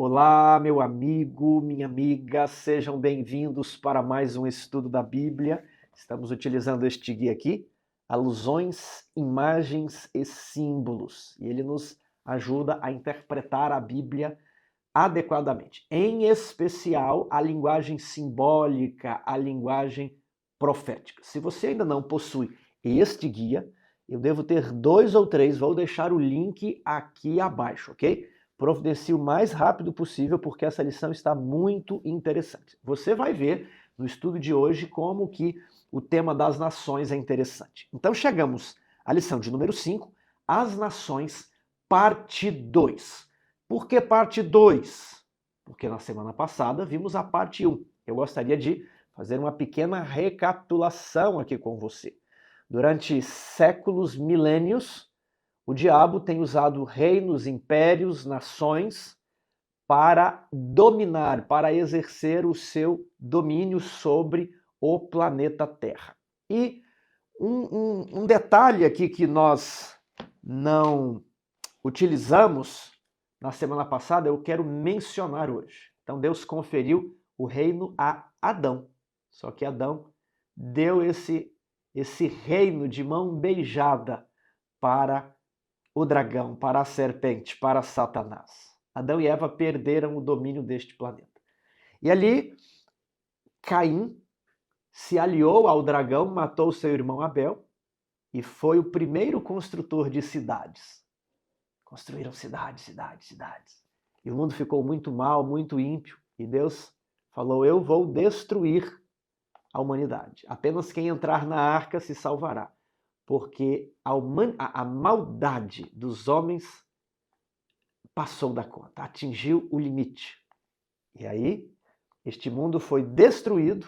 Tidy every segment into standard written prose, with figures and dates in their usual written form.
Olá, meu amigo, minha amiga, sejam bem-vindos para mais um estudo da Bíblia. Estamos utilizando este guia aqui, Alusões, Imagens e Símbolos, e ele nos ajuda a interpretar a Bíblia adequadamente, em especial a linguagem simbólica, a linguagem profética. Se você ainda não possui este guia, eu devo ter 2 ou 3, vou deixar o link aqui abaixo, ok? Providencie o mais rápido possível, porque essa lição está muito interessante. Você vai ver no estudo de hoje como que o tema das nações é interessante. Então chegamos à lição de número 5, As Nações, parte 2. Por que parte 2? Porque na semana passada vimos a parte 1. Eu gostaria de fazer uma pequena recapitulação aqui com você. Durante séculos, milênios, o diabo tem usado reinos, impérios, nações para dominar, para exercer o seu domínio sobre o planeta Terra. E um detalhe aqui que nós não utilizamos na semana passada, eu quero mencionar hoje. Então Deus conferiu o reino a Adão. Só que Adão deu esse reino de mão beijada para o dragão, para a serpente, para Satanás. Adão e Eva perderam o domínio deste planeta. E ali, Caim se aliou ao dragão, matou seu irmão Abel e foi o primeiro construtor de cidades. Construíram cidades. E o mundo ficou muito mal, muito ímpio. E Deus falou, eu vou destruir a humanidade. Apenas quem entrar na arca se salvará. Porque a maldade dos homens passou da conta, atingiu o limite. E aí, este mundo foi destruído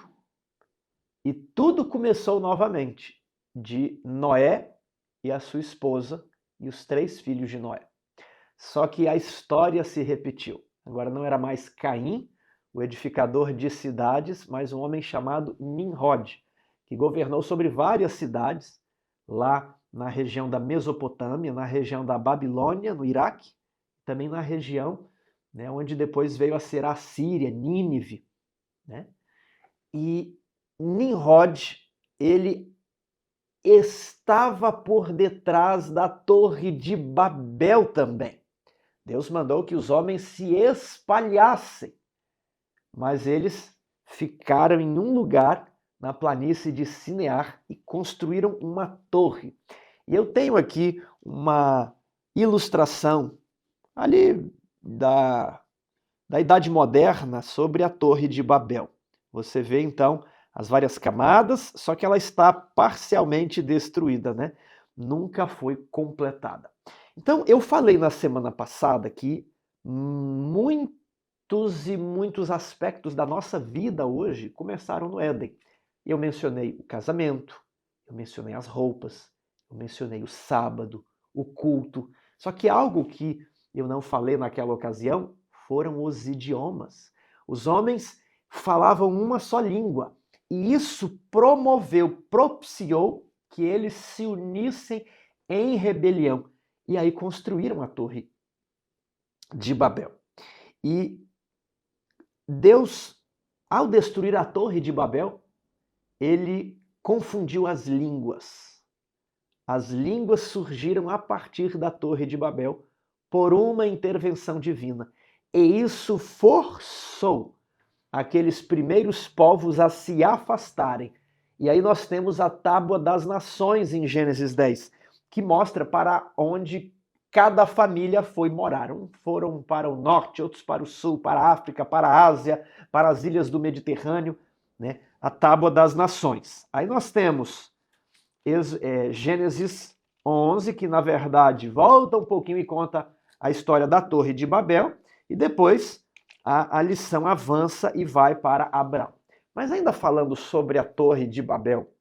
e tudo começou novamente, de Noé e a sua esposa e os 3 filhos de Noé. Só que a história se repetiu. Agora não era mais Caim, o edificador de cidades, mas um homem chamado Nimrod, que governou sobre várias cidades, lá na região da Mesopotâmia, na região da Babilônia, no Iraque, também na região, né, onde depois veio a ser a Síria, Nínive. Né? E Nimrod, ele estava por detrás da Torre de Babel também. Deus mandou que os homens se espalhassem, mas eles ficaram em um lugar na planície de Sinear e construíram uma torre. E eu tenho aqui uma ilustração ali da Idade Moderna sobre a Torre de Babel. Você vê então as várias camadas, só que ela está parcialmente destruída, né? Nunca foi completada. Então, eu falei na semana passada que muitos e muitos aspectos da nossa vida hoje começaram no Éden. Eu mencionei o casamento, eu mencionei as roupas, eu mencionei o sábado, o culto. Só que algo que eu não falei naquela ocasião foram os idiomas. Os homens falavam uma só língua e isso propiciou que eles se unissem em rebelião. E aí construíram a Torre de Babel. E Deus, ao destruir a Torre de Babel, ele confundiu as línguas. As línguas surgiram a partir da Torre de Babel por uma intervenção divina. E isso forçou aqueles primeiros povos a se afastarem. E aí nós temos a Tábua das Nações em Gênesis 10, que mostra para onde cada família foi morar. Uns foram para o norte, outros para o sul, para a África, para a Ásia, para as ilhas do Mediterrâneo, né? A Tábua das Nações. Aí nós temos Gênesis 11, que na verdade volta um pouquinho e conta a história da Torre de Babel, e depois a lição avança e vai para Abraão. Mas ainda falando sobre a Torre de Babel,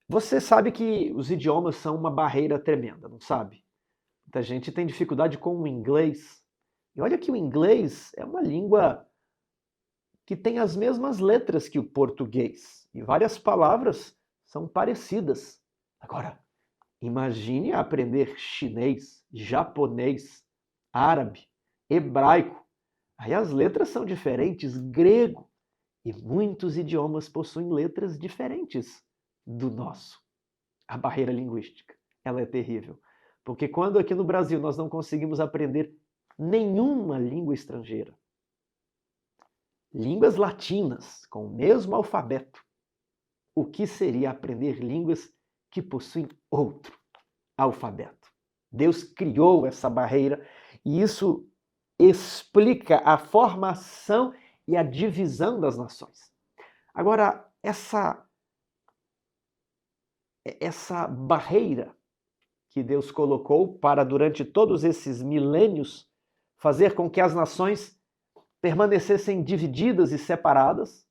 você sabe que os idiomas são uma barreira tremenda, não sabe? Muita gente tem dificuldade com o inglês. E olha que o inglês é uma língua que tem as mesmas letras que o português. E várias palavras são parecidas. Agora, imagine aprender chinês, japonês, árabe, hebraico. Aí as letras são diferentes, grego, e muitos idiomas possuem letras diferentes do nosso. A barreira linguística, ela é terrível. Porque quando aqui no Brasil nós não conseguimos aprender nenhuma língua estrangeira, línguas latinas com o mesmo alfabeto, o que seria aprender línguas que possuem outro alfabeto? Deus criou essa barreira e isso explica a formação e a divisão das nações. Agora, essa barreira que Deus colocou para, durante todos esses milênios, fazer com que as nações permanecessem divididas e separadas,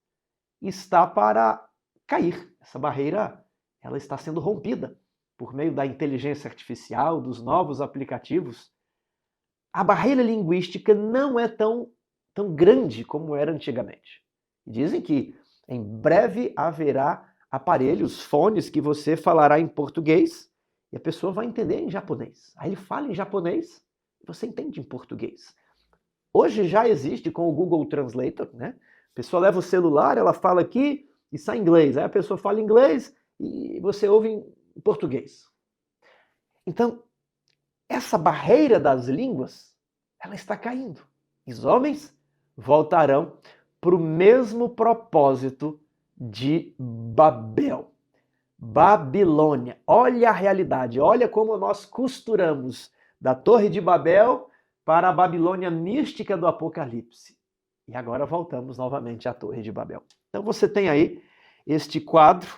está para cair. Essa barreira, ela está sendo rompida por meio da inteligência artificial, dos novos aplicativos. A barreira linguística não é tão grande como era antigamente. Dizem que em breve haverá aparelhos, fones, que você falará em português e a pessoa vai entender em japonês. Aí ele fala em japonês e você entende em português. Hoje já existe com o Google Translator, né? A pessoa leva o celular, ela fala aqui e sai em inglês. Aí a pessoa fala inglês e você ouve em português. Então, essa barreira das línguas, ela está caindo. Os homens voltarão para o mesmo propósito de Babel. Babilônia. Olha a realidade, olha como nós costuramos da Torre de Babel para a Babilônia mística do Apocalipse. E agora voltamos novamente à Torre de Babel. Então você tem aí este quadro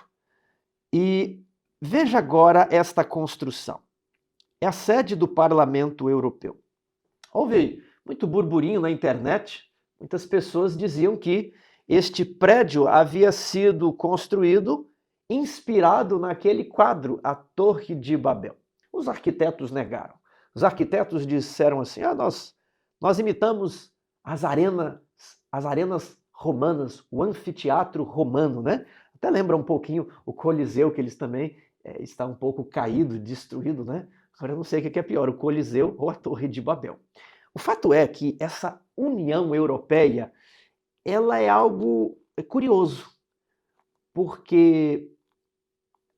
e veja agora esta construção. É a sede do Parlamento Europeu. Houve muito burburinho na internet. Muitas pessoas diziam que este prédio havia sido construído inspirado naquele quadro, a Torre de Babel. Os arquitetos negaram. Os arquitetos disseram assim: nós imitamos as arenas romanas, o anfiteatro romano, né? Até lembra um pouquinho o Coliseu, que eles também está um pouco caído, destruído, né? Agora eu não sei o que é pior, o Coliseu ou a Torre de Babel. O fato é que essa União Europeia, ela é algo curioso, porque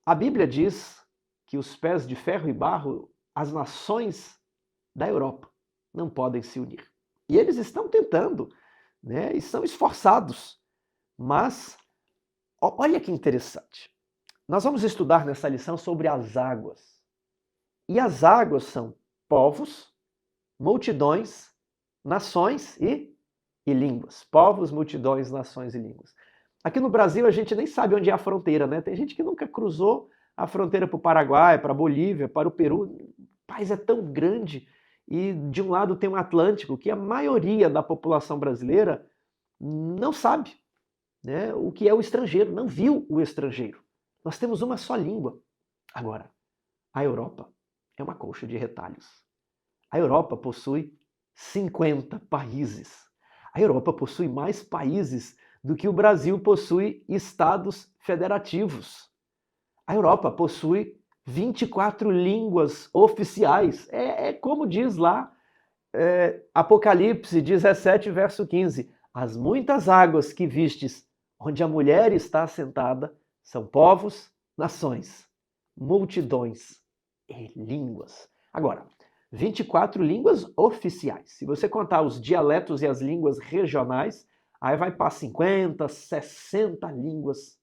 a Bíblia diz que os pés de ferro e barro, as nações da Europa, não podem se unir. E eles estão tentando, né? E são esforçados. Mas, olha que interessante. Nós vamos estudar nessa lição sobre as águas. E as águas são povos, multidões, nações e línguas. Povos, multidões, nações e línguas. Aqui no Brasil a gente nem sabe onde é a fronteira, né? Tem gente que nunca cruzou a fronteira para o Paraguai, para a Bolívia, para o Peru. O país é tão grande e de um lado tem um Atlântico que a maioria da população brasileira não sabe, né, o que é o estrangeiro, não viu o estrangeiro. Nós temos uma só língua. Agora, a Europa é uma colcha de retalhos. A Europa possui 50 países. A Europa possui mais países do que o Brasil possui estados federativos. A Europa possui 24 línguas oficiais. É como diz lá Apocalipse 17, verso 15. As muitas águas que vistes, onde a mulher está assentada, são povos, nações, multidões e línguas. Agora, 24 línguas oficiais. Se você contar os dialetos e as línguas regionais, aí vai para 50, 60 línguas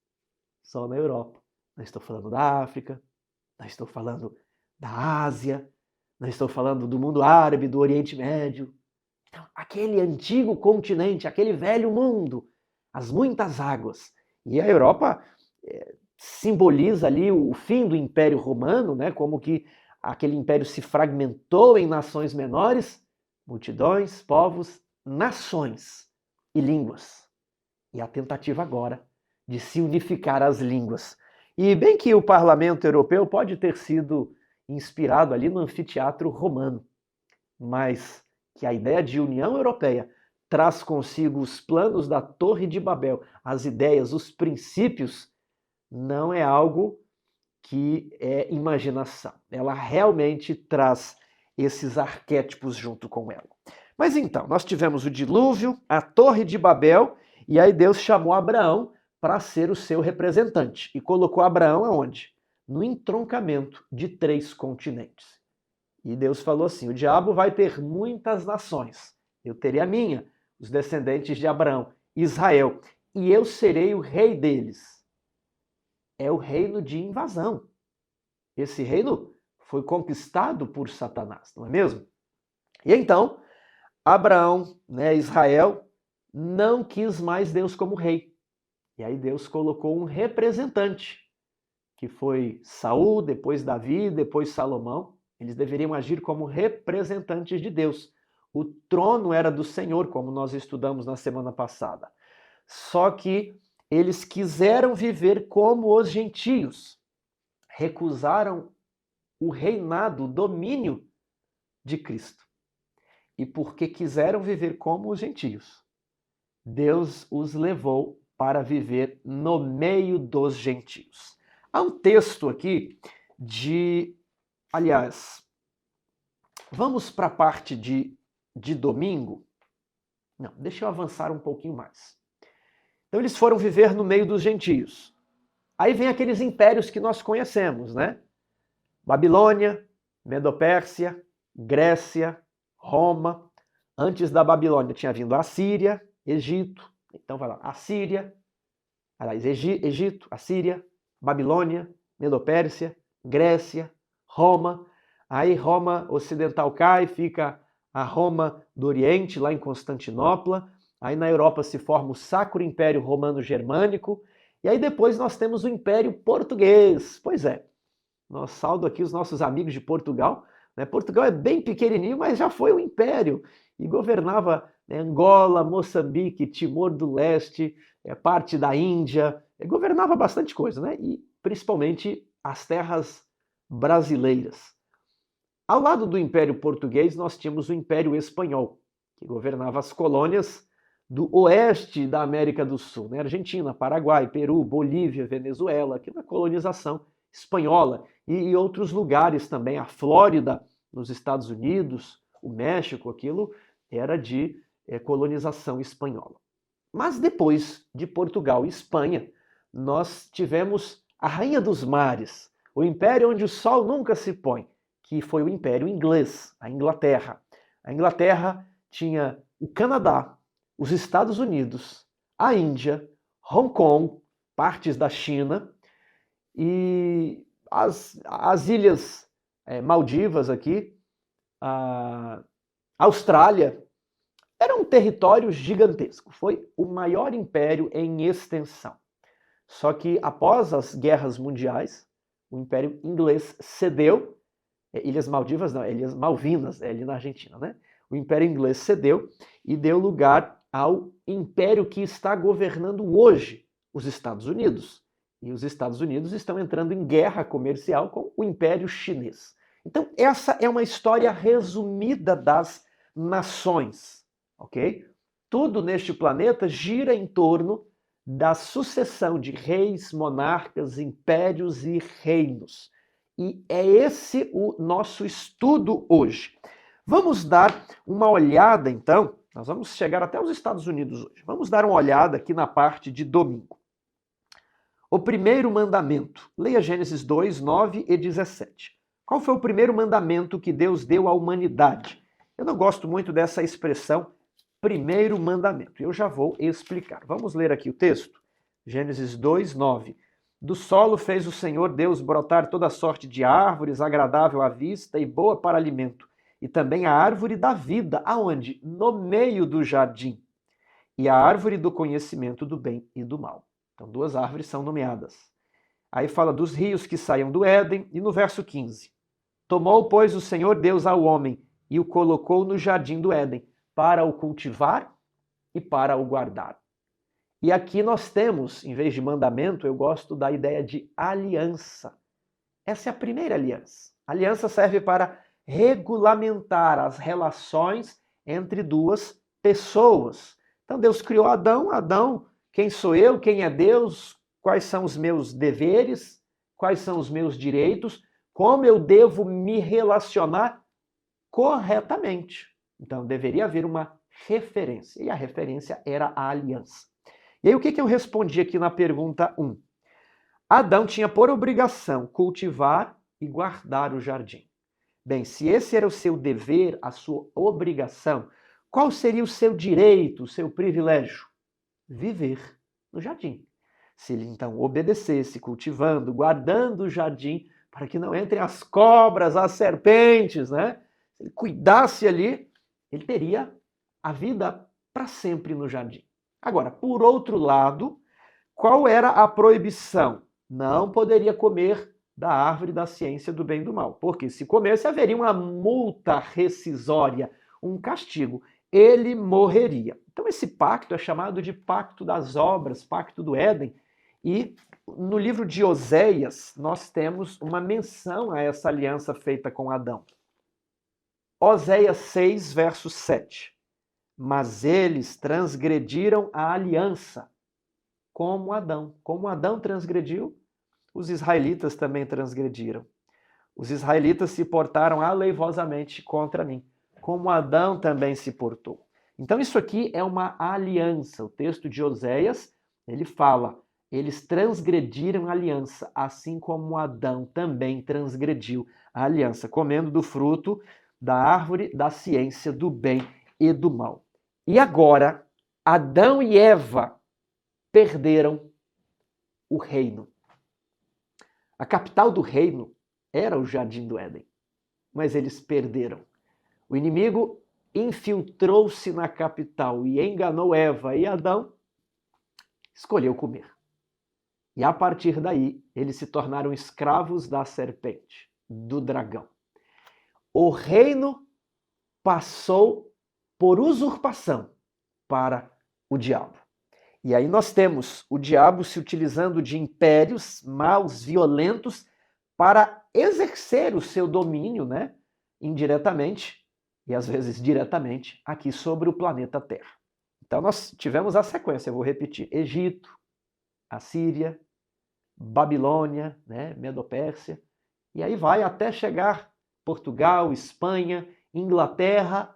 só na Europa. Não estou falando da África, não estou falando da Ásia, não estou falando do mundo árabe, do Oriente Médio. Então, aquele antigo continente, aquele velho mundo, as muitas águas. E a Europa simboliza ali o fim do Império Romano, né? Como que aquele império se fragmentou em nações menores, multidões, povos, nações e línguas. E a tentativa agora de se unificar as línguas. E bem que o Parlamento Europeu pode ter sido inspirado ali no anfiteatro romano, mas que a ideia de União Europeia traz consigo os planos da Torre de Babel, as ideias, os princípios, não é algo que é imaginação. Ela realmente traz esses arquétipos junto com ela. Mas então, nós tivemos o dilúvio, a Torre de Babel, e aí Deus chamou Abraão para ser o seu representante e colocou Abraão aonde? No entroncamento de 3 continentes. E Deus falou assim: o diabo vai ter muitas nações, eu terei a minha, os descendentes de Abraão, Israel, e eu serei o rei deles. É o reino de invasão. Esse reino foi conquistado por Satanás, não é mesmo? E então, Abraão, Israel, não quis mais Deus como rei. E aí Deus colocou um representante, que foi Saul, depois Davi, depois Salomão. Eles deveriam agir como representantes de Deus. O trono era do Senhor, como nós estudamos na semana passada. Só que eles quiseram viver como os gentios. Recusaram o reinado, o domínio de Cristo. E porque quiseram viver como os gentios, Deus os levou para viver no meio dos gentios. Há um texto aqui aliás, vamos para a parte de domingo? Não, deixa eu avançar um pouquinho mais. Então eles foram viver no meio dos gentios. Aí vem aqueles impérios que nós conhecemos, né? Babilônia, Medopérsia, Grécia, Roma. Antes da Babilônia tinha vindo a Síria, Egito. Então vai lá, Assíria, aliás, Egito, Assíria, Babilônia, Medopérsia, Grécia, Roma. Aí Roma ocidental cai, fica a Roma do Oriente, lá em Constantinopla. Aí na Europa se forma o Sacro Império Romano-Germânico. E aí depois nós temos o Império Português. Pois é, nós saldo aqui os nossos amigos de Portugal. Portugal é bem pequenininho, mas já foi um império e governava Angola, Moçambique, Timor do Leste, parte da Índia, governava bastante coisa, né? E principalmente as terras brasileiras. Ao lado do Império Português, nós tínhamos o Império Espanhol, que governava as colônias do oeste da América do Sul, né? Argentina, Paraguai, Peru, Bolívia, Venezuela, aqui na colonização espanhola, e outros lugares também, a Flórida, nos Estados Unidos, o México, aquilo era de colonização espanhola. Mas depois de Portugal e Espanha, nós tivemos a Rainha dos Mares, o império onde o sol nunca se põe, que foi o Império Inglês, a Inglaterra. A Inglaterra tinha o Canadá, os Estados Unidos, a Índia, Hong Kong, partes da China e as ilhas Maldivas aqui, a Austrália. Era um território gigantesco, foi o maior império em extensão. Só que após as guerras mundiais, o Império Inglês cedeu, Ilhas Maldivas não, Ilhas Malvinas, ali na Argentina, né? O Império Inglês cedeu e deu lugar ao império que está governando hoje os Estados Unidos. E os Estados Unidos estão entrando em guerra comercial com o Império Chinês. Então, essa é uma história resumida das nações, ok? Tudo neste planeta gira em torno da sucessão de reis, monarcas, impérios e reinos. E é esse o nosso estudo hoje. Vamos dar uma olhada, então, nós vamos chegar até os Estados Unidos hoje. Vamos dar uma olhada aqui na parte de domingo. O primeiro mandamento. Leia Gênesis 2, 9 e 17. Qual foi o primeiro mandamento que Deus deu à humanidade? Eu não gosto muito dessa expressão, primeiro mandamento. Eu já vou explicar. Vamos ler aqui o texto. Gênesis 2, 9. Do solo fez o Senhor Deus brotar toda sorte de árvores, agradável à vista e boa para alimento. E também a árvore da vida, aonde? No meio do jardim. E a árvore do conhecimento do bem e do mal. Então, 2 árvores são nomeadas. Aí fala dos rios que saíam do Éden, e no verso 15. Tomou, pois, o Senhor Deus ao homem e o colocou no jardim do Éden, para o cultivar e para o guardar. E aqui nós temos, em vez de mandamento, eu gosto da ideia de aliança. Essa é a primeira aliança. A aliança serve para regulamentar as relações entre 2 pessoas. Então Deus criou Adão. Adão, quem sou eu? Quem é Deus? Quais são os meus deveres? Quais são os meus direitos? Como eu devo me relacionar corretamente? Então deveria haver uma referência, e a referência era a aliança. E aí o que eu respondi aqui na pergunta 1? Adão tinha por obrigação cultivar e guardar o jardim. Bem, se esse era o seu dever, a sua obrigação, qual seria o seu direito, o seu privilégio? Viver no jardim. Se ele então obedecesse, cultivando, guardando o jardim, para que não entrem as cobras, as serpentes, né? Se ele cuidasse ali, ele teria a vida para sempre no jardim. Agora, por outro lado, qual era a proibição? Não poderia comer da árvore da ciência do bem e do mal, porque se comesse haveria uma multa rescisória, um castigo. Ele morreria. Então esse pacto é chamado de pacto das obras, pacto do Éden, e no livro de Oséias nós temos uma menção a essa aliança feita com Adão. Oséias 6, verso 7. Mas eles transgrediram a aliança, como Adão. Como Adão transgrediu, os israelitas também transgrediram. Os israelitas se portaram aleivosamente contra mim, como Adão também se portou. Então isso aqui é uma aliança. O texto de Oséias, ele fala, eles transgrediram a aliança, assim como Adão também transgrediu a aliança, comendo do fruto da árvore da ciência do bem e do mal. E agora, Adão e Eva perderam o reino. A capital do reino era o Jardim do Éden, mas eles perderam. O inimigo infiltrou-se na capital e enganou Eva, e Adão escolheu comer. E a partir daí, eles se tornaram escravos da serpente, do dragão. O reino passou por usurpação para o diabo. E aí nós temos o diabo se utilizando de impérios maus, violentos, para exercer o seu domínio, né, indiretamente e às vezes diretamente aqui sobre o planeta Terra. Então nós tivemos a sequência, eu vou repetir: Egito, Assíria, Babilônia, né, Medopérsia, e aí vai até chegar Portugal, Espanha, Inglaterra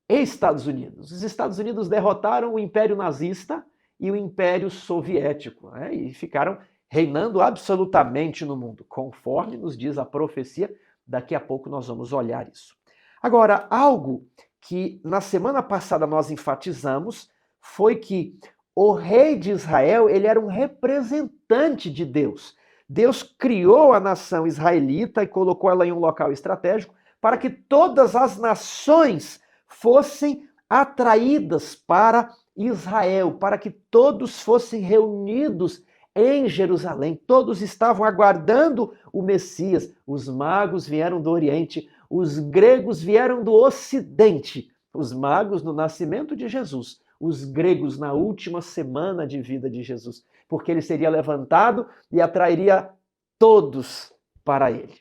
e Estados Unidos. Os Estados Unidos derrotaram o Império Nazista e o Império Soviético, né, e ficaram reinando absolutamente no mundo, conforme nos diz a profecia. Daqui a pouco nós vamos olhar isso. Agora, algo que na semana passada nós enfatizamos foi que o rei de Israel, ele era um representante de Deus. Deus criou a nação israelita e colocou ela em um local estratégico para que todas as nações fossem atraídas para Israel, para que todos fossem reunidos em Jerusalém. Todos estavam aguardando o Messias. Os magos vieram do Oriente, os gregos vieram do Ocidente. Os magos no nascimento de Jesus, os gregos na última semana de vida de Jesus, porque ele seria levantado e atrairia todos para ele.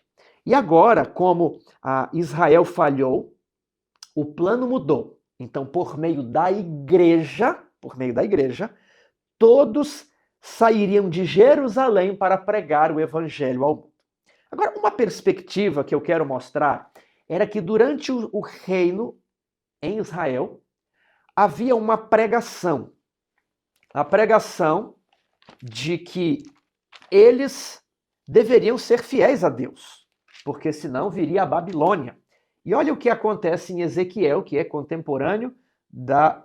E agora, como Israel falhou, o plano mudou. Então, por meio da igreja, todos sairiam de Jerusalém para pregar o evangelho ao mundo. Agora, uma perspectiva que eu quero mostrar era que durante o reino em Israel havia uma pregação. A pregação de que eles deveriam ser fiéis a Deus, porque senão viria a Babilônia. E olha o que acontece em Ezequiel, que é contemporâneo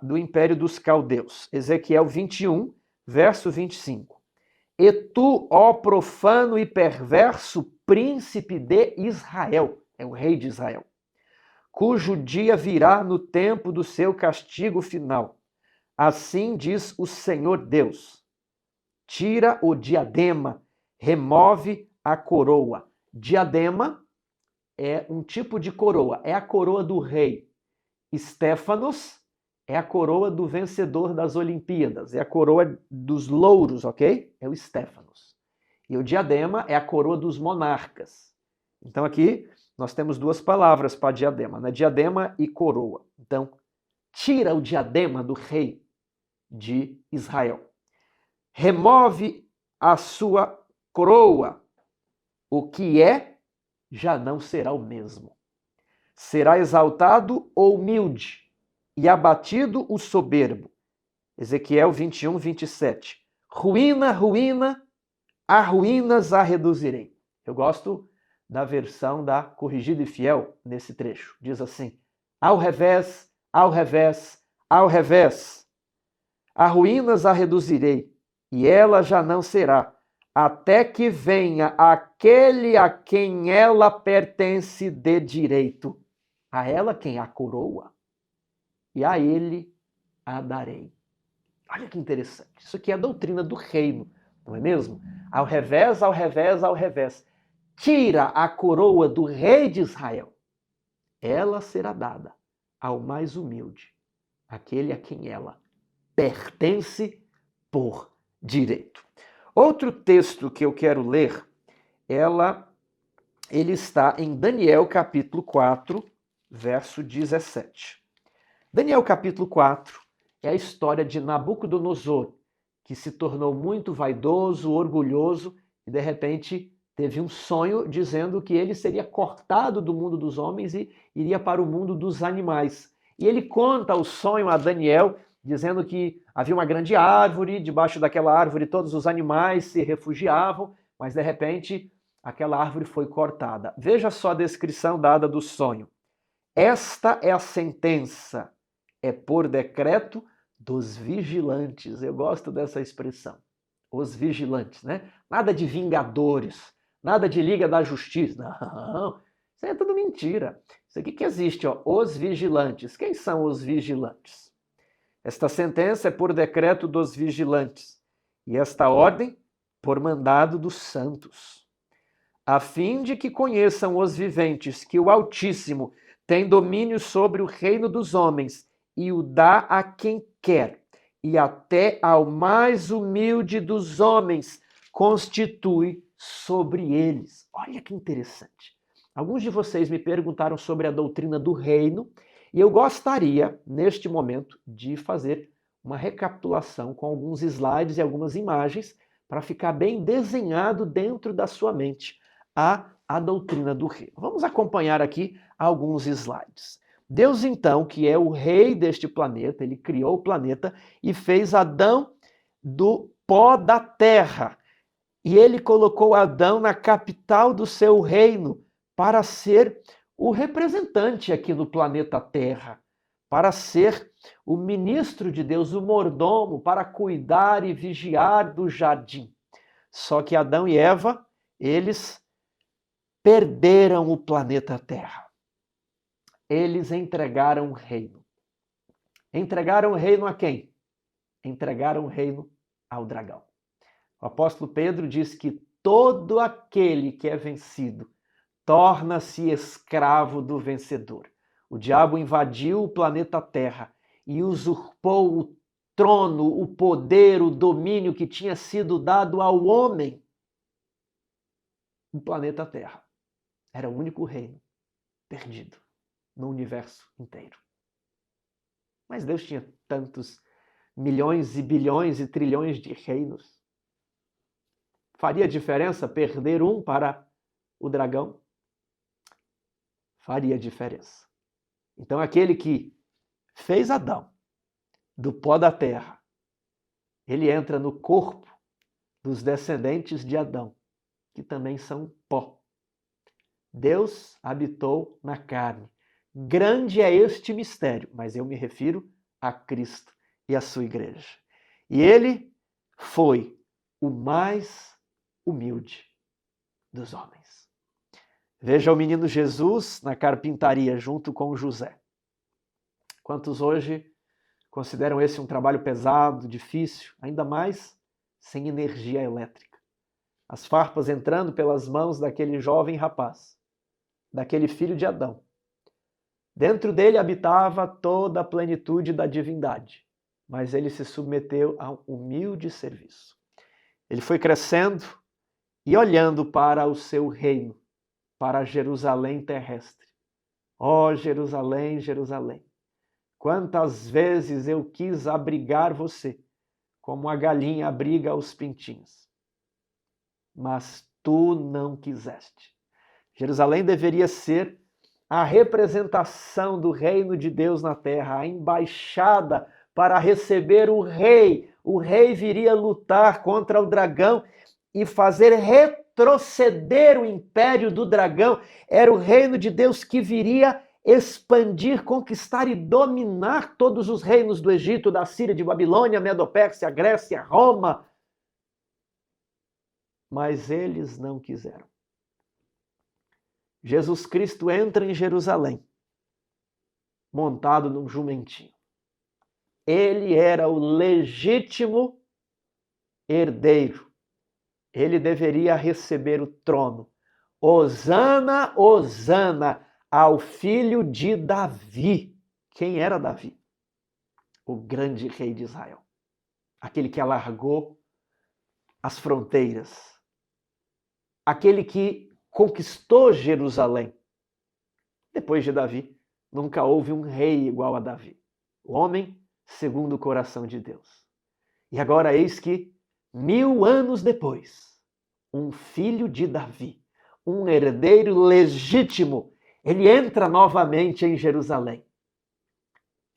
do Império dos Caldeus. Ezequiel 21, verso 25. E tu, ó profano e perverso príncipe de Israel, é o rei de Israel, cujo dia virá no tempo do seu castigo final. Assim diz o Senhor Deus: tira o diadema, remove a coroa. Diadema é um tipo de coroa, é a coroa do rei. Estéfanos é a coroa do vencedor das Olimpíadas, é a coroa dos louros, ok? É o Estéfanos. E o diadema é a coroa dos monarcas. Então aqui nós temos duas palavras para diadema, né? Diadema e coroa. Então, tira o diadema do rei de Israel. Remove a sua coroa. O que é, já não será o mesmo. Será exaltado o humilde e abatido o soberbo. Ezequiel 21, 27. Ruína, ruína, a ruínas a reduzirei. Eu gosto da versão da Corrigida e Fiel nesse trecho. Diz assim: ao revés, ao revés, ao revés. A ruínas a reduzirei, e ela já não será, até que venha aquele a quem ela pertence de direito. A ela quem? A coroa. E a ele a darei. Olha que interessante. Isso aqui é a doutrina do reino, não é mesmo? Ao revés, ao revés, ao revés. Tira a coroa do rei de Israel. Ela será dada ao mais humilde, aquele a quem ela pertence por direito. Outro texto que eu quero ler, ele está em Daniel capítulo 4, verso 17. Daniel capítulo 4 é a história de Nabucodonosor, que se tornou muito vaidoso, orgulhoso e de repente teve um sonho dizendo que ele seria cortado do mundo dos homens e iria para o mundo dos animais. E ele conta o sonho a Daniel, dizendo que havia uma grande árvore, debaixo daquela árvore todos os animais se refugiavam, mas de repente aquela árvore foi cortada. Veja só a descrição dada do sonho. Esta é a sentença, é por decreto dos vigilantes. Eu gosto dessa expressão. Os vigilantes, né? Nada de vingadores, nada de Liga da Justiça. Não, isso é tudo mentira. Isso aqui que existe, ó, os vigilantes. Quem são os vigilantes? Esta sentença é por decreto dos vigilantes, e esta ordem por mandado dos santos, a fim de que conheçam os viventes que o Altíssimo tem domínio sobre o reino dos homens e o dá a quem quer, e até ao mais humilde dos homens constitui sobre eles. Olha que interessante. Alguns de vocês me perguntaram sobre a doutrina do reino, e eu gostaria, neste momento, de fazer uma recapitulação com alguns slides e algumas imagens para ficar bem desenhado dentro da sua mente a doutrina do reino. Vamos acompanhar aqui alguns slides. Deus, então, que é o rei deste planeta, ele criou o planeta e fez Adão do pó da terra. E ele colocou Adão na capital do seu reino para ser o representante aqui no planeta Terra, para ser o ministro de Deus, o mordomo, para cuidar e vigiar do jardim. Só que Adão e Eva, eles perderam o planeta Terra. Eles entregaram o reino. Entregaram o reino a quem? Entregaram o reino ao dragão. O apóstolo Pedro diz que todo aquele que é vencido torna-se escravo do vencedor. O diabo invadiu o planeta Terra e usurpou o trono, o poder, o domínio que tinha sido dado ao homem. O planeta Terra era o único reino perdido no universo inteiro. Mas Deus tinha tantos milhões e bilhões e trilhões de reinos. Faria diferença perder um para o dragão? Faria diferença. Então, aquele que fez Adão do pó da terra, ele entra no corpo dos descendentes de Adão, que também são pó. Deus habitou na carne. Grande é este mistério, mas eu me refiro a Cristo e a sua igreja. E ele foi o mais humilde dos homens. Veja o menino Jesus na carpintaria junto com José. Quantos hoje consideram esse um trabalho pesado, difícil, ainda mais sem energia elétrica? As farpas entrando pelas mãos daquele jovem rapaz, daquele filho de Adão. Dentro dele habitava toda a plenitude da divindade, mas ele se submeteu a um humilde serviço. Ele foi crescendo e olhando para o seu reino, para Jerusalém terrestre. Ó Jerusalém, Jerusalém, quantas vezes eu quis abrigar você, como a galinha abriga os pintinhos. Mas tu não quiseste. Jerusalém deveria ser a representação do reino de Deus na terra, a embaixada para receber o rei. O rei viria lutar contra o dragão e fazer retroceder o império do dragão. Era o reino de Deus que viria expandir, conquistar e dominar todos os reinos do Egito, da Síria, de Babilônia, Medo-Pérsia, Grécia, Roma. Mas eles não quiseram. Jesus Cristo entra em Jerusalém, montado num jumentinho. Ele era o legítimo herdeiro. Ele deveria receber o trono. Hosana, Hosana, ao filho de Davi. Quem era Davi? O grande rei de Israel. Aquele que alargou as fronteiras. Aquele que conquistou Jerusalém. Depois de Davi, nunca houve um rei igual a Davi. O homem segundo o coração de Deus. E agora eis que, 1000 anos depois, um filho de Davi, um herdeiro legítimo, ele entra novamente em Jerusalém.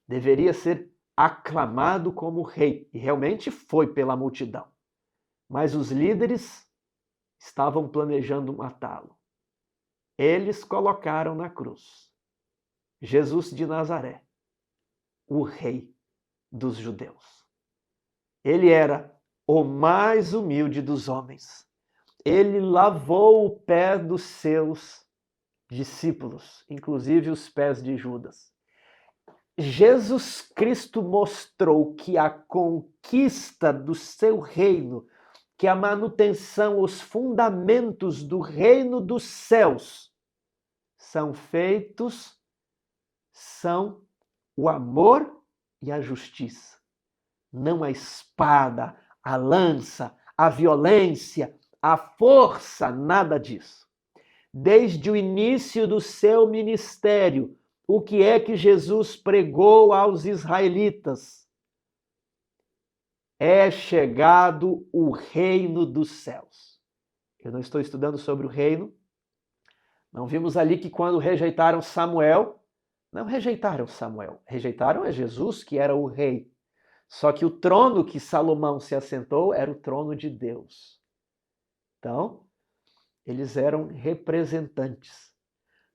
Deveria ser aclamado como rei, e realmente foi pela multidão. Mas os líderes estavam planejando matá-lo. Eles colocaram na cruz Jesus de Nazaré, o rei dos judeus. Ele era o mais humilde dos homens. Ele lavou o pé dos seus discípulos, inclusive os pés de Judas. Jesus Cristo mostrou que a conquista do seu reino, que a manutenção, os fundamentos do reino dos céus são o amor e a justiça. Não a espada, a lança, a violência, a força, nada disso. Desde o início do seu ministério, o que é que Jesus pregou aos israelitas? É chegado o reino dos céus. Eu não estou estudando sobre o reino. Não vimos ali que quando rejeitaram Samuel, não rejeitaram Samuel, rejeitaram Jesus, que era o rei. Só que o trono que Salomão se assentou era o trono de Deus. Então, eles eram representantes.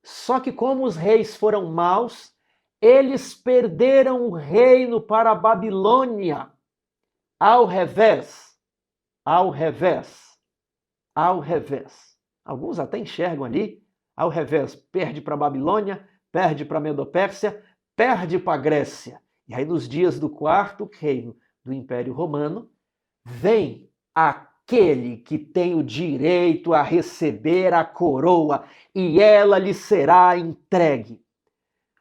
Só que como os reis foram maus, eles perderam o reino para a Babilônia. Ao revés. Alguns até enxergam ali, ao revés, perde para a Babilônia, perde para a Medo-Pérsia, perde para a Grécia. E aí nos dias do quarto reino do Império Romano, vem aquele que tem o direito a receber a coroa e ela lhe será entregue.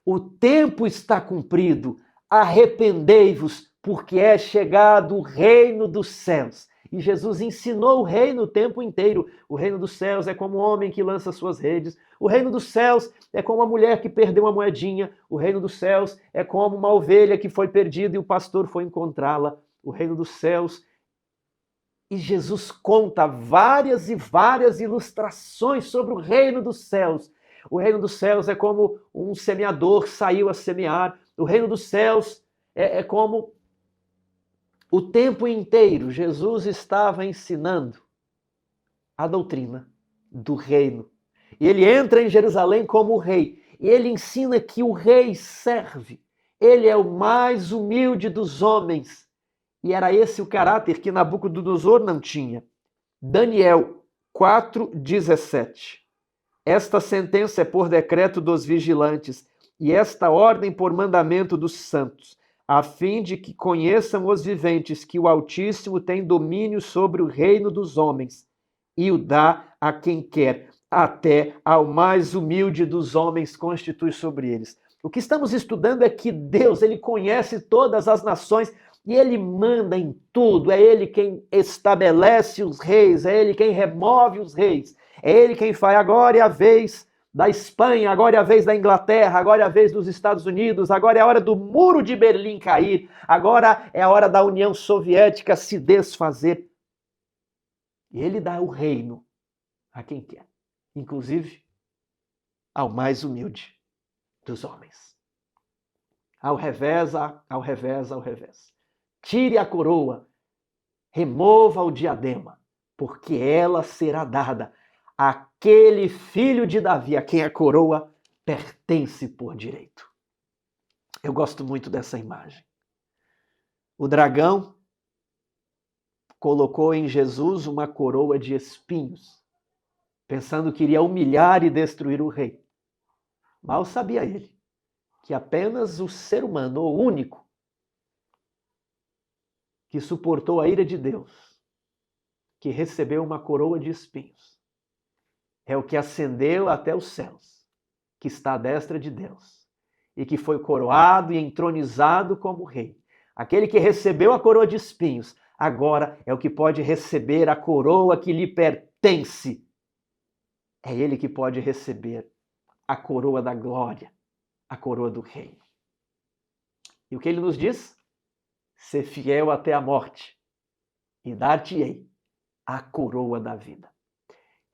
O tempo está cumprido, arrependei-vos, porque é chegado o reino dos céus. E Jesus ensinou o reino o tempo inteiro. O reino dos céus é como um homem que lança suas redes. O reino dos céus é como uma mulher que perdeu uma moedinha. O reino dos céus é como uma ovelha que foi perdida e o pastor foi encontrá-la. O reino dos céus. E Jesus conta várias e várias ilustrações sobre o reino dos céus. O reino dos céus é como um semeador saiu a semear. O reino dos céus é como o tempo inteiro Jesus estava ensinando a doutrina do reino. E ele entra em Jerusalém como rei. E ele ensina que o rei serve. Ele é o mais humilde dos homens. E era esse o caráter que Nabucodonosor não tinha. Daniel 4:17. Esta sentença é por decreto dos vigilantes, e esta ordem por mandamento dos santos, a fim de que conheçam os viventes que o Altíssimo tem domínio sobre o reino dos homens, e o dá a quem quer, até ao mais humilde dos homens constitui sobre eles. O que estamos estudando é que Deus, ele conhece todas as nações, e ele manda em tudo, é ele quem estabelece os reis, é ele quem remove os reis, é ele quem faz. Agora é a vez da Espanha, agora é a vez da Inglaterra, agora é a vez dos Estados Unidos, agora é a hora do Muro de Berlim cair, agora é a hora da União Soviética se desfazer. E ele dá o reino a quem quer, inclusive ao mais humilde. dos homens. Ao revés, ao revés, ao revés. Tire a coroa, remova o diadema, porque ela será dada àquele filho de Davi, a quem a coroa pertence por direito. Eu gosto muito dessa imagem. O dragão colocou em Jesus uma coroa de espinhos, pensando que iria humilhar e destruir o rei. Mal sabia ele que apenas o ser humano, o único, que suportou a ira de Deus, que recebeu uma coroa de espinhos, é o que ascendeu até os céus, que está à destra de Deus, e que foi coroado e entronizado como rei. Aquele que recebeu a coroa de espinhos, agora é o que pode receber a coroa que lhe pertence. É ele que pode receber a coroa da glória, a coroa do reino. E o que ele nos diz? Ser fiel até a morte, e dar-te-ei a coroa da vida.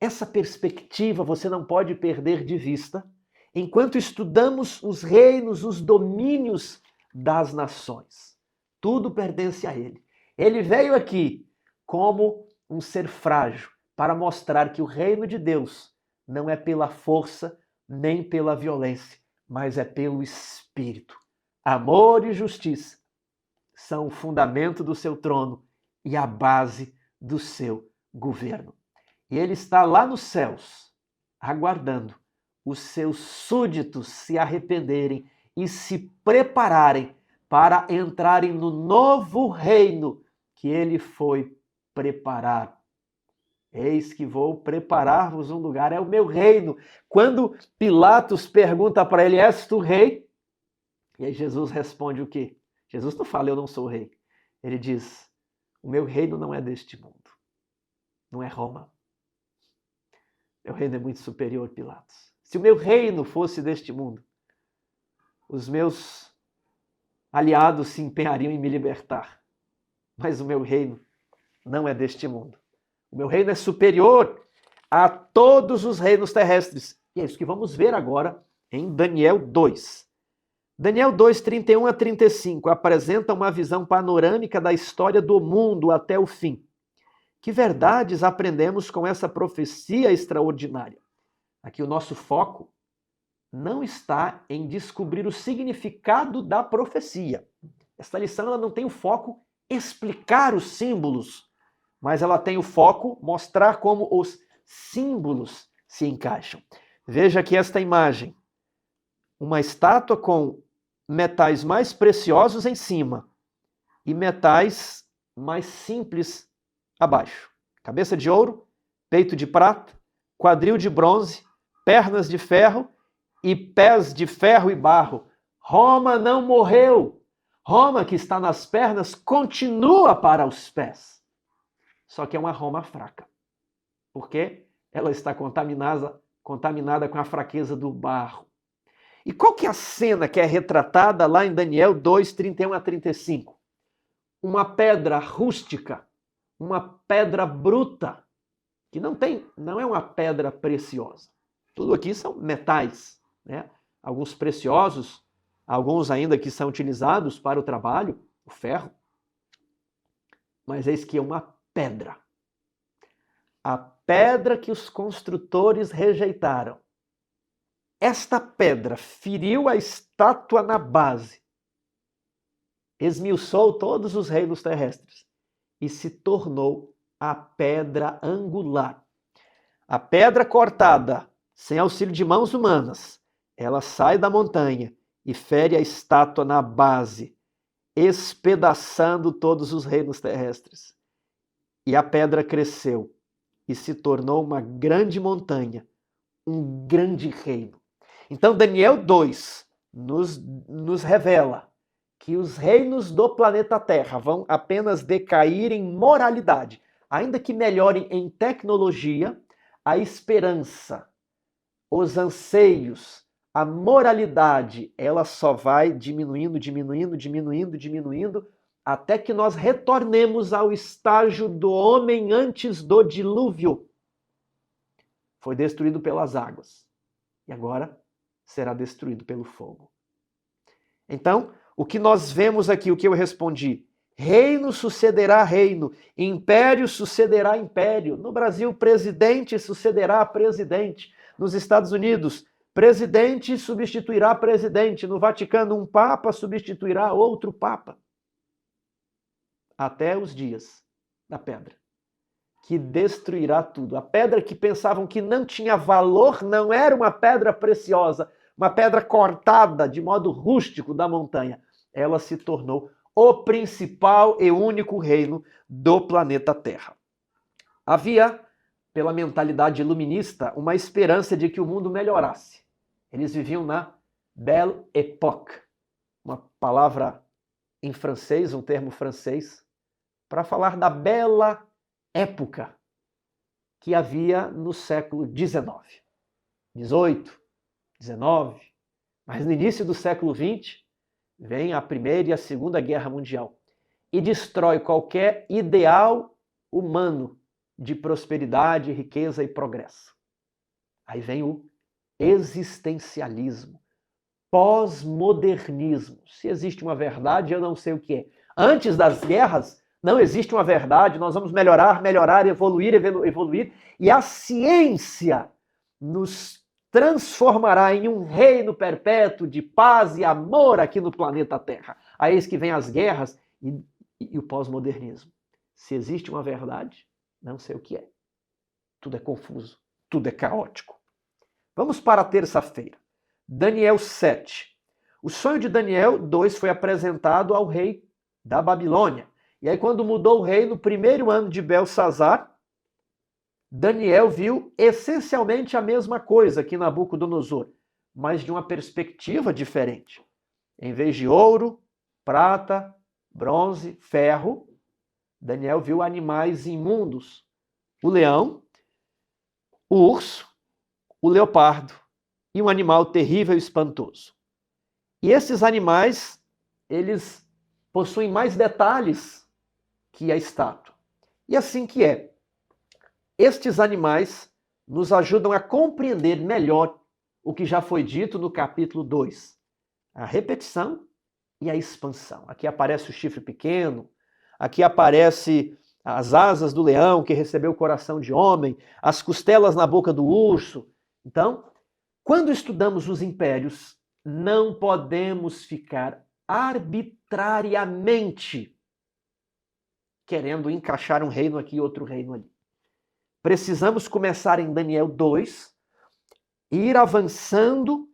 Essa perspectiva você não pode perder de vista enquanto estudamos os reinos, os domínios das nações. Tudo pertence a ele. Ele veio aqui como um ser frágil para mostrar que o reino de Deus não é pela força nem pela violência, mas é pelo Espírito. Amor e justiça são o fundamento do seu trono e a base do seu governo. E ele está lá nos céus, aguardando os seus súditos se arrependerem e se prepararem para entrarem no novo reino que ele foi preparar. Eis que vou preparar-vos um lugar, é o meu reino. Quando Pilatos pergunta para ele, és tu rei? E aí Jesus responde o quê? Jesus não fala, eu não sou rei. Ele diz, o meu reino não é deste mundo. Não é Roma. Meu reino é muito superior, Pilatos. Se o meu reino fosse deste mundo, os meus aliados se empenhariam em me libertar. Mas o meu reino não é deste mundo. O meu reino é superior a todos os reinos terrestres. E é isso que vamos ver agora em Daniel 2. Daniel 2, 31 a 35, apresenta uma visão panorâmica da história do mundo até o fim. Que verdades aprendemos com essa profecia extraordinária? Aqui o nosso foco não está em descobrir o significado da profecia. Esta lição ela não tem o foco explicar os símbolos, mas ela tem o foco mostrar como os símbolos se encaixam. Veja aqui esta imagem. Uma estátua com metais mais preciosos em cima e metais mais simples abaixo. Cabeça de ouro, peito de prata, quadril de bronze, pernas de ferro e pés de ferro e barro. Roma não morreu. Roma, que está nas pernas, continua para os pés. Só que é uma Roma fraca. Porque ela está contaminada com a fraqueza do barro. E qual que é a cena que é retratada lá em Daniel 2, 31 a 35? Uma pedra rústica, uma pedra bruta, que não é uma pedra preciosa. Tudo aqui são metais, né? Alguns preciosos, alguns ainda que são utilizados para o trabalho, o ferro. Mas eis que é uma pedra. A pedra que os construtores rejeitaram. Esta pedra feriu a estátua na base, esmiuçou todos os reinos terrestres e se tornou a pedra angular. A pedra cortada, sem auxílio de mãos humanas, ela sai da montanha e fere a estátua na base, espedaçando todos os reinos terrestres. E a pedra cresceu e se tornou uma grande montanha, um grande reino. Então, Daniel 2 nos revela que os reinos do planeta Terra vão apenas decair em moralidade. Ainda que melhorem em tecnologia, a esperança, os anseios, a moralidade, ela só vai diminuindo, até que nós retornemos ao estágio do homem antes do dilúvio. Foi destruído pelas águas. E agora será destruído pelo fogo. Então, o que nós vemos aqui, o que eu respondi? Reino sucederá reino, império sucederá império. No Brasil, presidente sucederá presidente. Nos Estados Unidos, presidente substituirá presidente. No Vaticano, um papa substituirá outro papa. Até os dias da pedra, que destruirá tudo. A pedra que pensavam que não tinha valor não era uma pedra preciosa, uma pedra cortada de modo rústico da montanha. Ela se tornou o principal e único reino do planeta Terra. Havia, pela mentalidade iluminista, uma esperança de que o mundo melhorasse. Eles viviam na Belle Époque, uma palavra em francês, um termo francês, para falar da bela época que havia no século XIX, XVIII, XIX. Mas no início do século XX, vem a Primeira e a Segunda Guerra Mundial e destrói qualquer ideal humano de prosperidade, riqueza e progresso. Aí vem o existencialismo, pós-modernismo. Se existe uma verdade, eu não sei o que é. Antes das guerras, não existe uma verdade, nós vamos melhorar, evoluir, e a ciência nos transformará em um reino perpétuo de paz e amor aqui no planeta Terra. Aí eis que vem as guerras e o pós-modernismo. Se existe uma verdade, não sei o que é. Tudo é confuso, tudo é caótico. Vamos para a terça-feira. Daniel 7. O sonho de Daniel 2 foi apresentado ao rei da Babilônia. E aí, quando mudou o rei, no primeiro ano de Belsazar, Daniel viu essencialmente a mesma coisa que Nabucodonosor, mas de uma perspectiva diferente. Em vez de ouro, prata, bronze, ferro, Daniel viu animais imundos. O leão, o urso, o leopardo e um animal terrível e espantoso. E esses animais, eles possuem mais detalhes que a estátua. E assim que é. Estes animais nos ajudam a compreender melhor o que já foi dito no capítulo 2. A repetição e a expansão. Aqui aparece o chifre pequeno, aqui aparece as asas do leão que recebeu o coração de homem, as costelas na boca do urso. Então, quando estudamos os impérios, não podemos ficar arbitrariamente querendo encaixar um reino aqui e outro reino ali. Precisamos começar em Daniel 2, ir avançando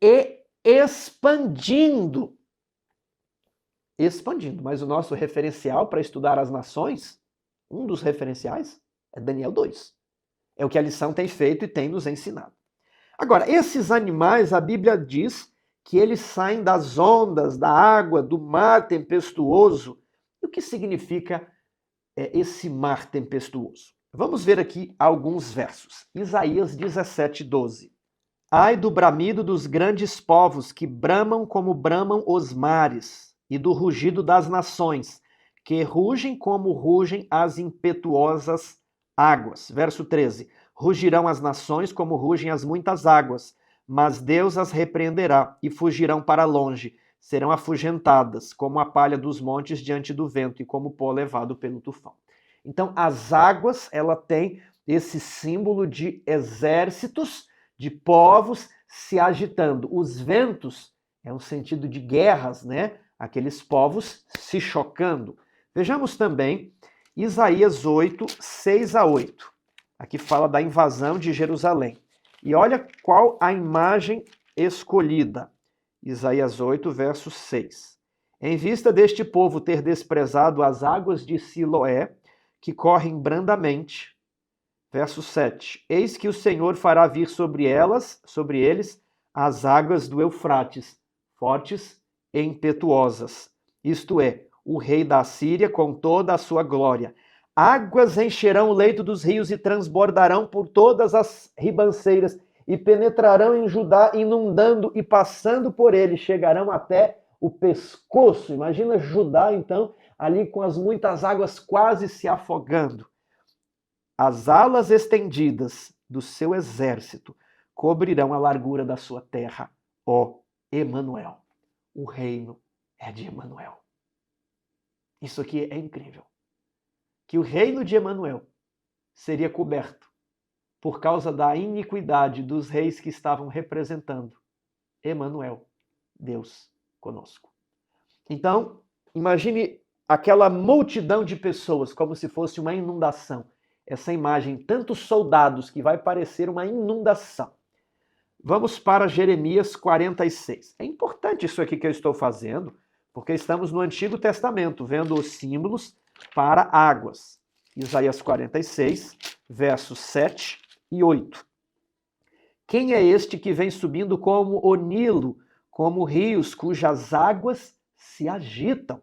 e expandindo. Expandindo, mas o nosso referencial para estudar as nações, um dos referenciais, é Daniel 2. É o que a lição tem feito e tem nos ensinado. Agora, esses animais, a Bíblia diz que eles saem das ondas, da água, do mar tempestuoso. E o que significa esse mar tempestuoso? Vamos ver aqui alguns versos. Isaías 17:12. Ai do bramido dos grandes povos que bramam como bramam os mares, e do rugido das nações, que rugem como rugem as impetuosas águas. Verso 13. Rugirão as nações como rugem as muitas águas, mas Deus as repreenderá e fugirão para longe. Serão afugentadas, como a palha dos montes diante do vento e como pó levado pelo tufão. Então, as águas, ela tem esse símbolo de exércitos, de povos se agitando. Os ventos é um sentido de guerras, né? Aqueles povos se chocando. Vejamos também Isaías 8, 6-8. Aqui fala da invasão de Jerusalém. E olha qual a imagem escolhida. Isaías 8, verso 6. Em vista deste povo ter desprezado as águas de Siloé, que correm brandamente. Verso 7. Eis que o Senhor fará vir sobre eles, as águas do Eufrates, fortes e impetuosas. Isto é, o rei da Assíria com toda a sua glória. Águas encherão o leito dos rios e transbordarão por todas as ribanceiras e penetrarão em Judá, inundando e passando por ele, chegarão até o pescoço. Imagina Judá, então, ali com as muitas águas quase se afogando. As alas estendidas do seu exército cobrirão a largura da sua terra. ó Emanuel. O reino é de Emanuel. Isso aqui é incrível. Que o reino de Emanuel seria coberto por causa da iniquidade dos reis que estavam representando Emanuel, Deus conosco. Então, imagine aquela multidão de pessoas como se fosse uma inundação. Essa imagem, tantos soldados que vai parecer uma inundação. Vamos para Jeremias 46. É importante isso aqui que eu estou fazendo, porque estamos no Antigo Testamento, vendo os símbolos para águas. Isaías 46, versos 7 e 8. Quem é este que vem subindo como o Nilo, como rios cujas águas se agitam?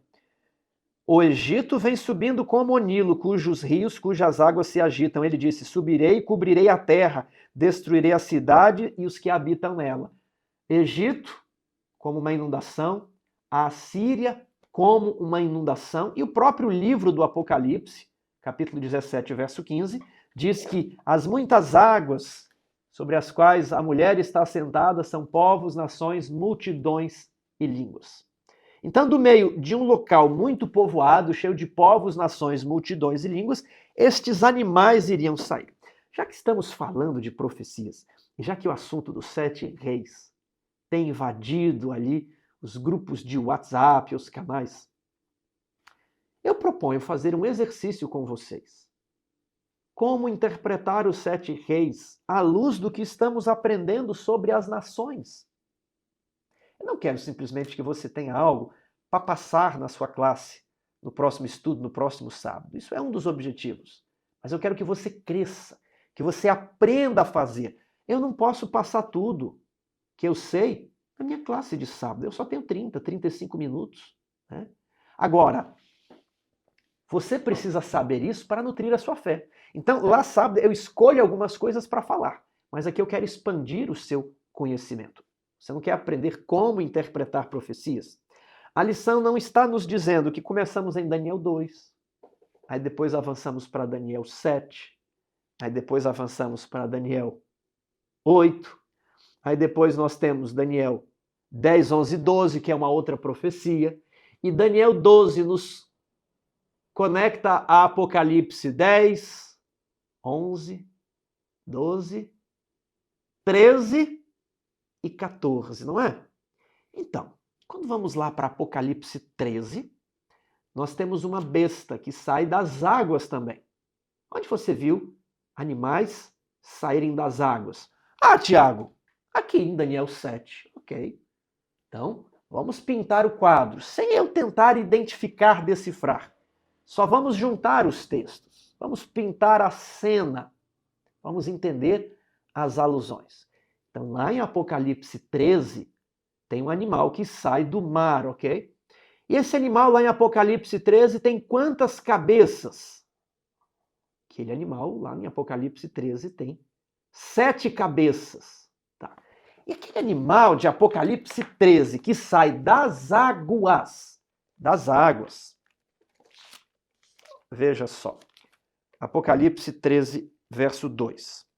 O Egito vem subindo como o Nilo, cujos rios, cujas águas se agitam. Ele disse: subirei e cobrirei a terra, destruirei a cidade e os que habitam nela. Egito, como uma inundação, a Assíria, como uma inundação, e o próprio livro do Apocalipse, capítulo 17, verso 15, diz que as muitas águas sobre as quais a mulher está sentada são povos, nações, multidões e línguas. Então, do meio de um local muito povoado, cheio de povos, nações, multidões e línguas, estes animais iriam sair. Já que estamos falando de profecias, e já que o assunto dos 7 reis tem invadido ali os grupos de WhatsApp, os canais, eu proponho fazer um exercício com vocês. Como interpretar os 7 reis à luz do que estamos aprendendo sobre as nações? Eu não quero simplesmente que você tenha algo para passar na sua classe, no próximo estudo, no próximo sábado. Isso é um dos objetivos. Mas eu quero que você cresça, que você aprenda a fazer. Eu não posso passar tudo que eu sei na minha classe de sábado. Eu só tenho 30, 35 minutos. Né? Agora, você precisa saber isso para nutrir a sua fé. Então, lá sábado eu escolho algumas coisas para falar, mas aqui eu quero expandir o seu conhecimento. Você não quer aprender como interpretar profecias? A lição não está nos dizendo que começamos em Daniel 2, aí depois avançamos para Daniel 7, aí depois avançamos para Daniel 8, aí depois nós temos Daniel 10, 11, 12, que é uma outra profecia, e Daniel 12 nos conecta a Apocalipse 10, 11, 12, 13 e 14, não é? Então, quando vamos lá para Apocalipse 13, nós temos uma besta que sai das águas também. Onde você viu animais saírem das águas? Ah, Tiago, aqui em Daniel 7. Ok. Então, vamos pintar o quadro, sem eu tentar identificar, decifrar. Só vamos juntar os textos. Vamos pintar a cena. Vamos entender as alusões. Então, lá em Apocalipse 13, tem um animal que sai do mar, ok? E esse animal lá em Apocalipse 13 tem quantas cabeças? Aquele animal lá em Apocalipse 13 tem 7 cabeças. Tá? E aquele animal de Apocalipse 13 que sai das águas, veja só, Apocalipse 13, verso 2.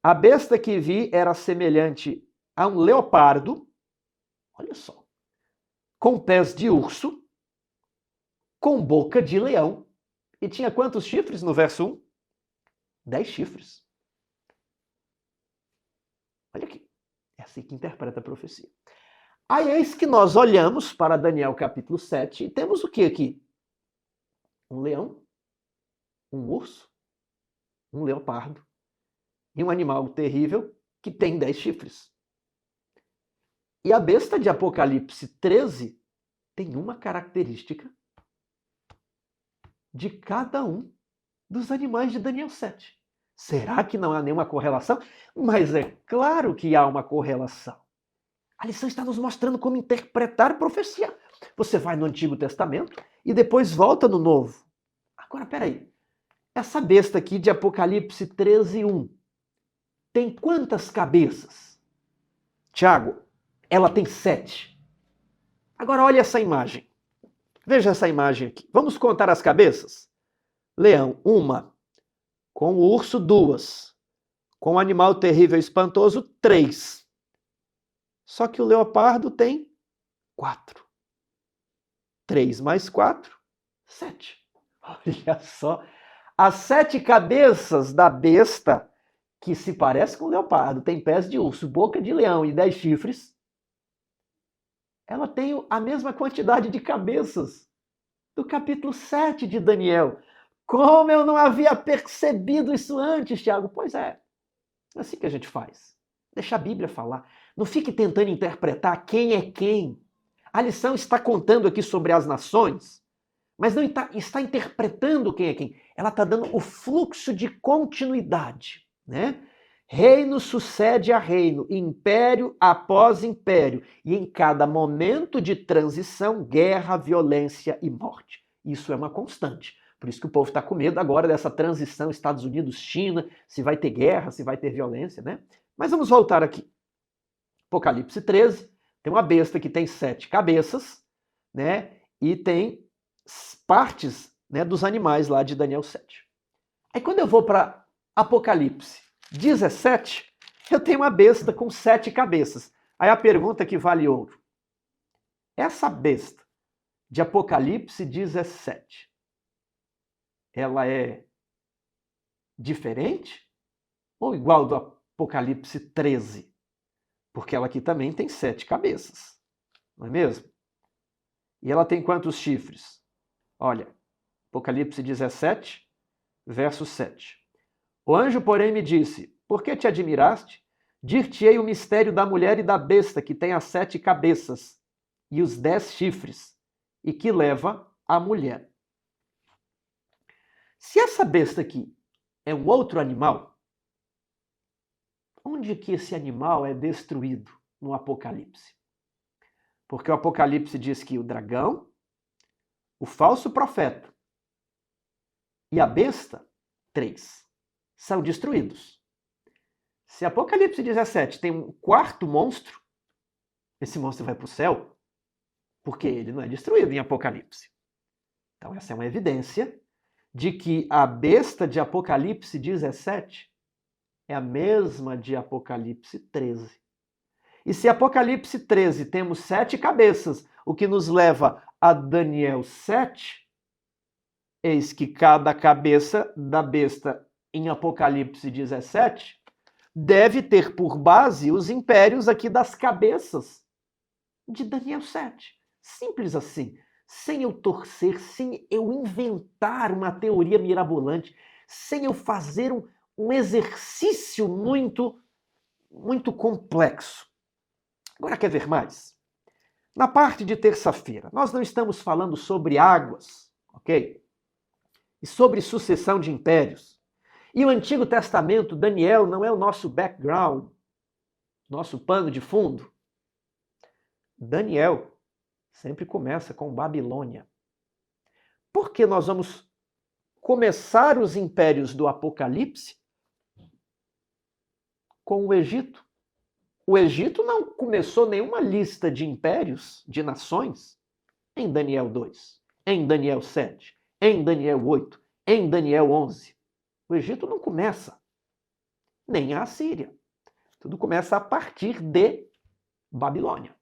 A besta que vi era semelhante a um leopardo, olha só, com pés de urso, com boca de leão, e tinha quantos chifres no verso 1? 10 chifres. Olha aqui, é assim que interpreta a profecia. Aí eis que nós olhamos para Daniel capítulo 7 e temos o que aqui? Um leão, um urso, um leopardo e um animal terrível que tem 10 chifres. E a besta de Apocalipse 13 tem uma característica de cada um dos animais de Daniel 7. Será que não há nenhuma correlação? Mas é claro que há uma correlação. A lição está nos mostrando como interpretar profecia. Você vai no Antigo Testamento e depois volta no Novo. Agora, peraí. Essa besta aqui de Apocalipse 13, 1 tem quantas cabeças? Tiago, ela tem 7. Agora olha essa imagem. Veja essa imagem aqui. Vamos contar as cabeças? Leão, 1. Com o urso, 2. Com o animal terrível e espantoso, 3. Só que o leopardo tem 4. 3 mais 4, 7. Olha só. As 7 cabeças da besta, que se parece com o leopardo, tem pés de urso, boca de leão e 10 chifres, ela tem a mesma quantidade de cabeças do capítulo 7 de Daniel. Como eu não havia percebido isso antes, Tiago? Pois é assim que a gente faz. Deixa a Bíblia falar. Não fique tentando interpretar quem é quem. A lição está contando aqui sobre as nações, mas não está interpretando quem é quem. Ela está dando o fluxo de continuidade, né? Reino sucede a reino, império após império, e em cada momento de transição, guerra, violência e morte. Isso é uma constante. Por isso que o povo está com medo agora dessa transição Estados Unidos-China, se vai ter guerra, se vai ter violência, né? Mas vamos voltar aqui. Apocalipse 13, tem uma besta que tem 7 cabeças, né? E tem partes, né, dos animais lá de Daniel 7. Aí quando eu vou para Apocalipse 17, eu tenho uma besta com 7 cabeças. Aí a pergunta que vale ouro. Essa besta de Apocalipse 17, ela é diferente ou igual do Apocalipse 13? Porque ela aqui também tem 7 cabeças, não é mesmo? E ela tem quantos chifres? Olha, Apocalipse 17, verso 7. O anjo, porém, me disse: por que te admiraste? Dir-te-ei o mistério da mulher e da besta, que tem as 7 cabeças e os 10 chifres, e que leva a mulher. Se essa besta aqui é um outro animal, onde que esse animal é destruído no Apocalipse? Porque o Apocalipse diz que o dragão, o falso profeta e a besta, 3, são destruídos. Se Apocalipse 17 tem um quarto monstro, esse monstro vai para o céu, porque ele não é destruído em Apocalipse. Então essa é uma evidência de que a besta de Apocalipse 17 é a mesma de Apocalipse 13. E se Apocalipse 13 temos 7 cabeças, o que nos leva a Daniel 7, eis que cada cabeça da besta em Apocalipse 17 deve ter por base os impérios aqui das cabeças de Daniel 7. Simples assim. Sem eu torcer, sem eu inventar uma teoria mirabolante, sem eu fazer um exercício muito complexo. Agora quer ver mais? Na parte de terça-feira, nós não estamos falando sobre águas, ok? E sobre sucessão de impérios. E o Antigo Testamento, Daniel, não é o nosso background, nosso pano de fundo. Daniel sempre começa com Babilônia. Por que nós vamos começar os impérios do Apocalipse com o Egito? O Egito não começou nenhuma lista de impérios, de nações, em Daniel 2, em Daniel 7, em Daniel 8, em Daniel 11. O Egito não começa, nem a Assíria. Tudo começa a partir de Babilônia,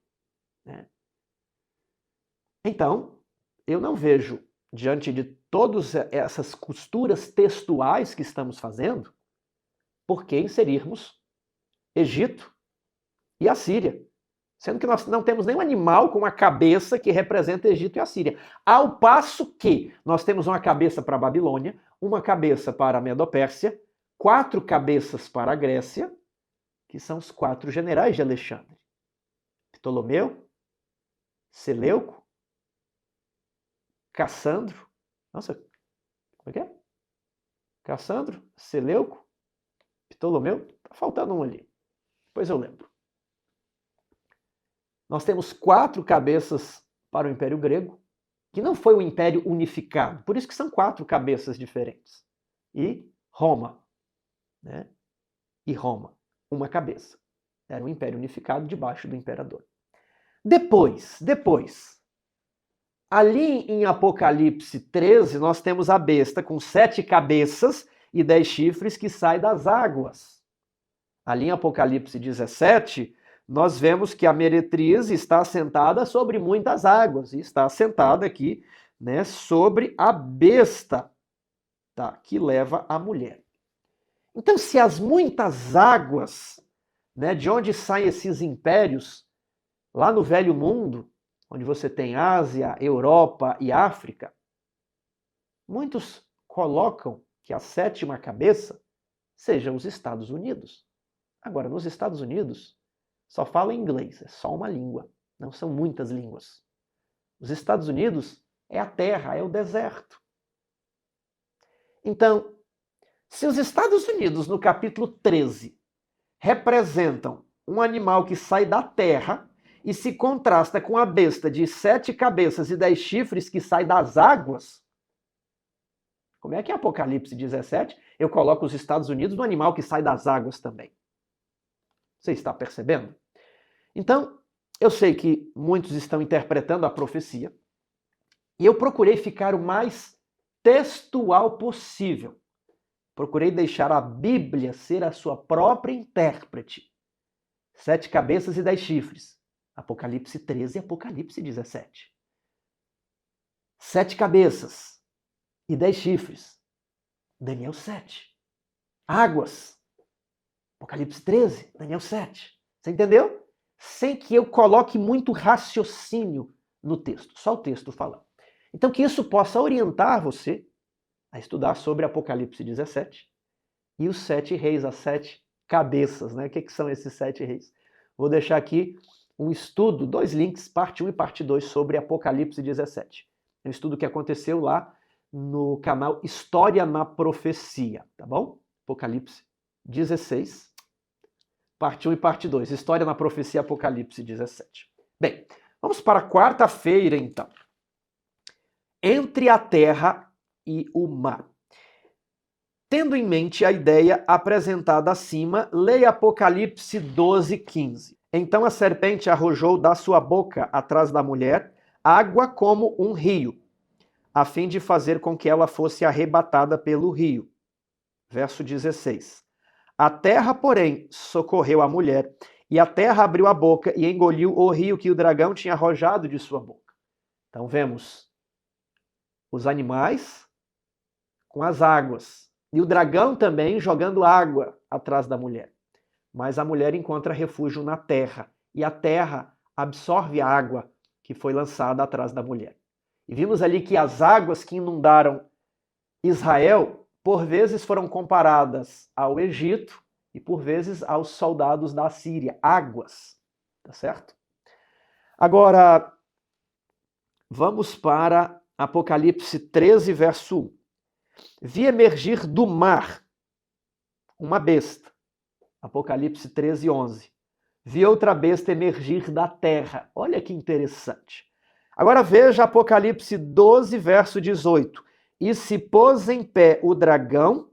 né? Então, eu não vejo, diante de todas essas costuras textuais que estamos fazendo, por que inserirmos Egito e Assíria, sendo que nós não temos nenhum animal com uma cabeça que representa Egito e Assíria. Ao passo que nós temos uma cabeça para a Babilônia, uma cabeça para a Medopérsia, 4 cabeças para a Grécia, que são os 4 generais de Alexandre: Ptolomeu, Seleuco, Cassandro. Nossa, como é que é? Cassandro, Seleuco, Ptolomeu. Tá faltando um ali. Depois eu lembro. Nós temos 4 cabeças para o Império Grego, que não foi um império unificado. Por isso que são 4 cabeças diferentes. E Roma, né? E Roma, uma cabeça. Era um império unificado debaixo do imperador. Depois, ali em Apocalipse 13, nós temos a besta com 7 cabeças e 10 chifres que sai das águas. Ali em Apocalipse 17, nós vemos que a meretriz está assentada sobre muitas águas, e está assentada aqui, né, sobre a besta, tá, que leva a mulher. Então, se as muitas águas, né, de onde saem esses impérios, lá no Velho Mundo, onde você tem Ásia, Europa e África, muitos colocam que a sétima cabeça seja os Estados Unidos. Agora, nos Estados Unidos, só fala inglês, é só uma língua, não são muitas línguas. Os Estados Unidos é a terra, é o deserto. Então, se os Estados Unidos, no capítulo 13, representam um animal que sai da terra e se contrasta com a besta de 7 cabeças e 10 chifres que sai das águas, como é que em Apocalipse 17 eu coloco os Estados Unidos no animal que sai das águas também? Você está percebendo? Então, eu sei que muitos estão interpretando a profecia e eu procurei ficar o mais textual possível. Procurei deixar a Bíblia ser a sua própria intérprete. 7 cabeças e 10 chifres. Apocalipse 13 e Apocalipse 17. 7 cabeças e 10 chifres. Daniel 7. Águas. Apocalipse 13, Daniel 7. Você entendeu? Sem que eu coloque muito raciocínio no texto, só o texto falando. Então, que isso possa orientar você a estudar sobre Apocalipse 17 e os 7 reis, as 7 cabeças, né? O que são esses 7 reis? Vou deixar aqui um estudo, 2 links, parte 1 e parte 2, sobre Apocalipse 17. É um estudo que aconteceu lá no canal História na Profecia, tá bom? Apocalipse 16, parte 1 e parte 2, História na Profecia, Apocalipse 17. Bem, vamos para quarta-feira, então. Entre a terra e o mar. Tendo em mente a ideia apresentada acima, leia Apocalipse 12, 15. Então a serpente arrojou da sua boca, atrás da mulher, água como um rio, a fim de fazer com que ela fosse arrebatada pelo rio. Verso 16. A terra, porém, socorreu a mulher, e a terra abriu a boca e engoliu o rio que o dragão tinha arrojado de sua boca. Então vemos os animais com as águas, e o dragão também jogando água atrás da mulher. Mas a mulher encontra refúgio na terra, e a terra absorve a água que foi lançada atrás da mulher. E vimos ali que as águas que inundaram Israel, por vezes foram comparadas ao Egito e por vezes aos soldados da Síria. Águas, tá certo? Agora, vamos para Apocalipse 13, verso 1. Vi emergir do mar uma besta. Apocalipse 13, 11. Vi outra besta emergir da terra. Olha que interessante. Agora veja Apocalipse 12, verso 18. E se pôs em pé o dragão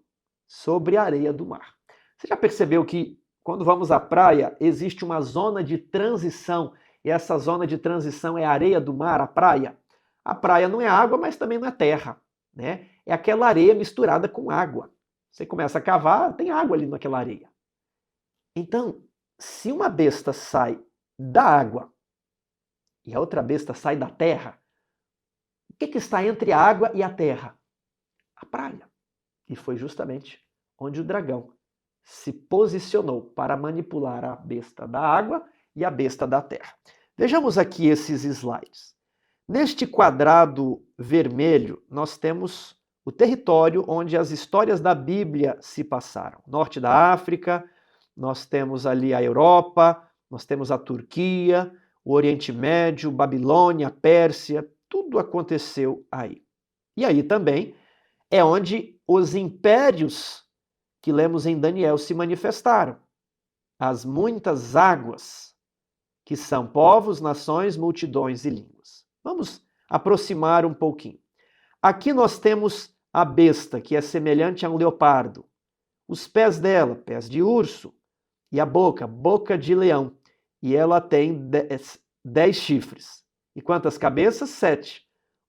sobre a areia do mar. Você já percebeu que quando vamos à praia, existe uma zona de transição, e essa zona de transição é a areia do mar, a praia? A praia não é água, mas também não é terra, né? É aquela areia misturada com água. Você começa a cavar, tem água ali naquela areia. Então, se uma besta sai da água e a outra besta sai da terra, o que está entre a água e a terra? A praia. E foi justamente onde o dragão se posicionou para manipular a besta da água e a besta da terra. Vejamos aqui esses slides. Neste quadrado vermelho, nós temos o território onde as histórias da Bíblia se passaram. Norte da África, nós temos ali a Europa, nós temos a Turquia, o Oriente Médio, Babilônia, Pérsia, tudo aconteceu aí. E aí também é onde os impérios que lemos em Daniel se manifestaram. As muitas águas, que são povos, nações, multidões e línguas. Vamos aproximar um pouquinho. Aqui nós temos a besta, que é semelhante a um leopardo. Os pés dela, pés de urso. E a boca, boca de leão. E ela tem 10 chifres. E quantas cabeças? 7.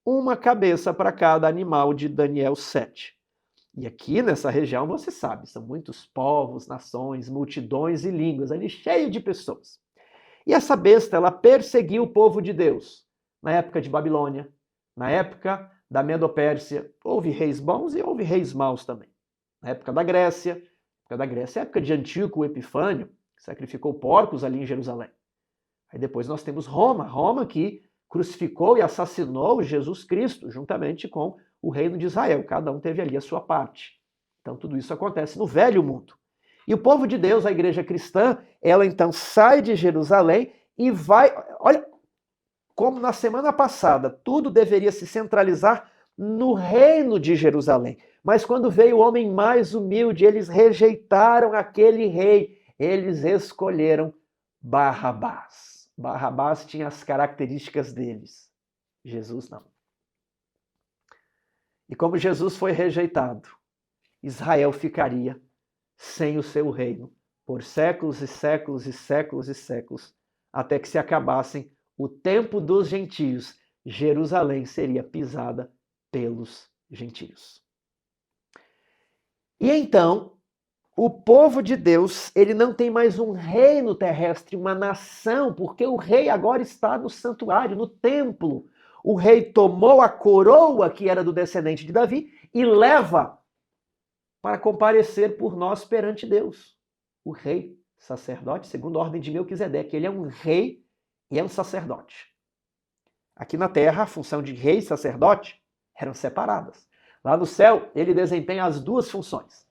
Uma cabeça para cada animal de Daniel 7. E aqui nessa região, você sabe, são muitos povos, nações, multidões e línguas, ali cheio de pessoas. E essa besta, ela perseguiu o povo de Deus na época de Babilônia, na época da Medo-Pérsia. Houve reis bons e houve reis maus também. Na época da Grécia, a época de Antíoco Epifânio, que sacrificou porcos ali em Jerusalém. Aí depois nós temos Roma que crucificou e assassinou Jesus Cristo, juntamente com o reino de Israel. Cada um teve ali a sua parte. Então tudo isso acontece no velho mundo. E o povo de Deus, a igreja cristã, ela então sai de Jerusalém e vai... Olha, como na semana passada, tudo deveria se centralizar no reino de Jerusalém. Mas quando veio o homem mais humilde, eles rejeitaram aquele rei. Eles escolheram Barrabás. Barrabás tinha as características deles. Jesus não. E como Jesus foi rejeitado, Israel ficaria sem o seu reino por séculos e séculos e séculos e séculos, até que se acabassem o tempo dos gentios. Jerusalém seria pisada pelos gentios. E então, o povo de Deus, ele não tem mais um reino terrestre, uma nação, porque o rei agora está no santuário, no templo. O rei tomou a coroa que era do descendente de Davi e leva para comparecer por nós perante Deus. O rei, sacerdote, segundo a ordem de Melquisedeque, ele é um rei e é um sacerdote. Aqui na terra, a função de rei e sacerdote eram separadas. Lá no céu, ele desempenha as duas funções,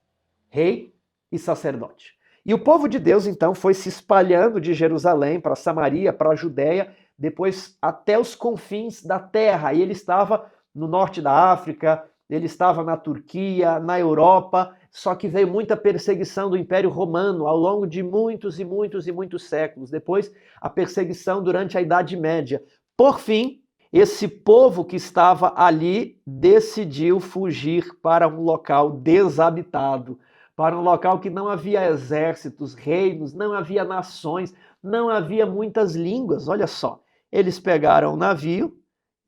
rei e sacerdote. E o povo de Deus, então, foi se espalhando de Jerusalém para Samaria, para a Judéia, depois até os confins da terra. E ele estava no norte da África, ele estava na Turquia, na Europa, só que veio muita perseguição do Império Romano ao longo de muitos e muitos e muitos séculos. Depois, a perseguição durante a Idade Média. Por fim, esse povo que estava ali decidiu fugir para um local desabitado, para um local que não havia exércitos, reinos, não havia nações, não havia muitas línguas. Olha só, eles pegaram um navio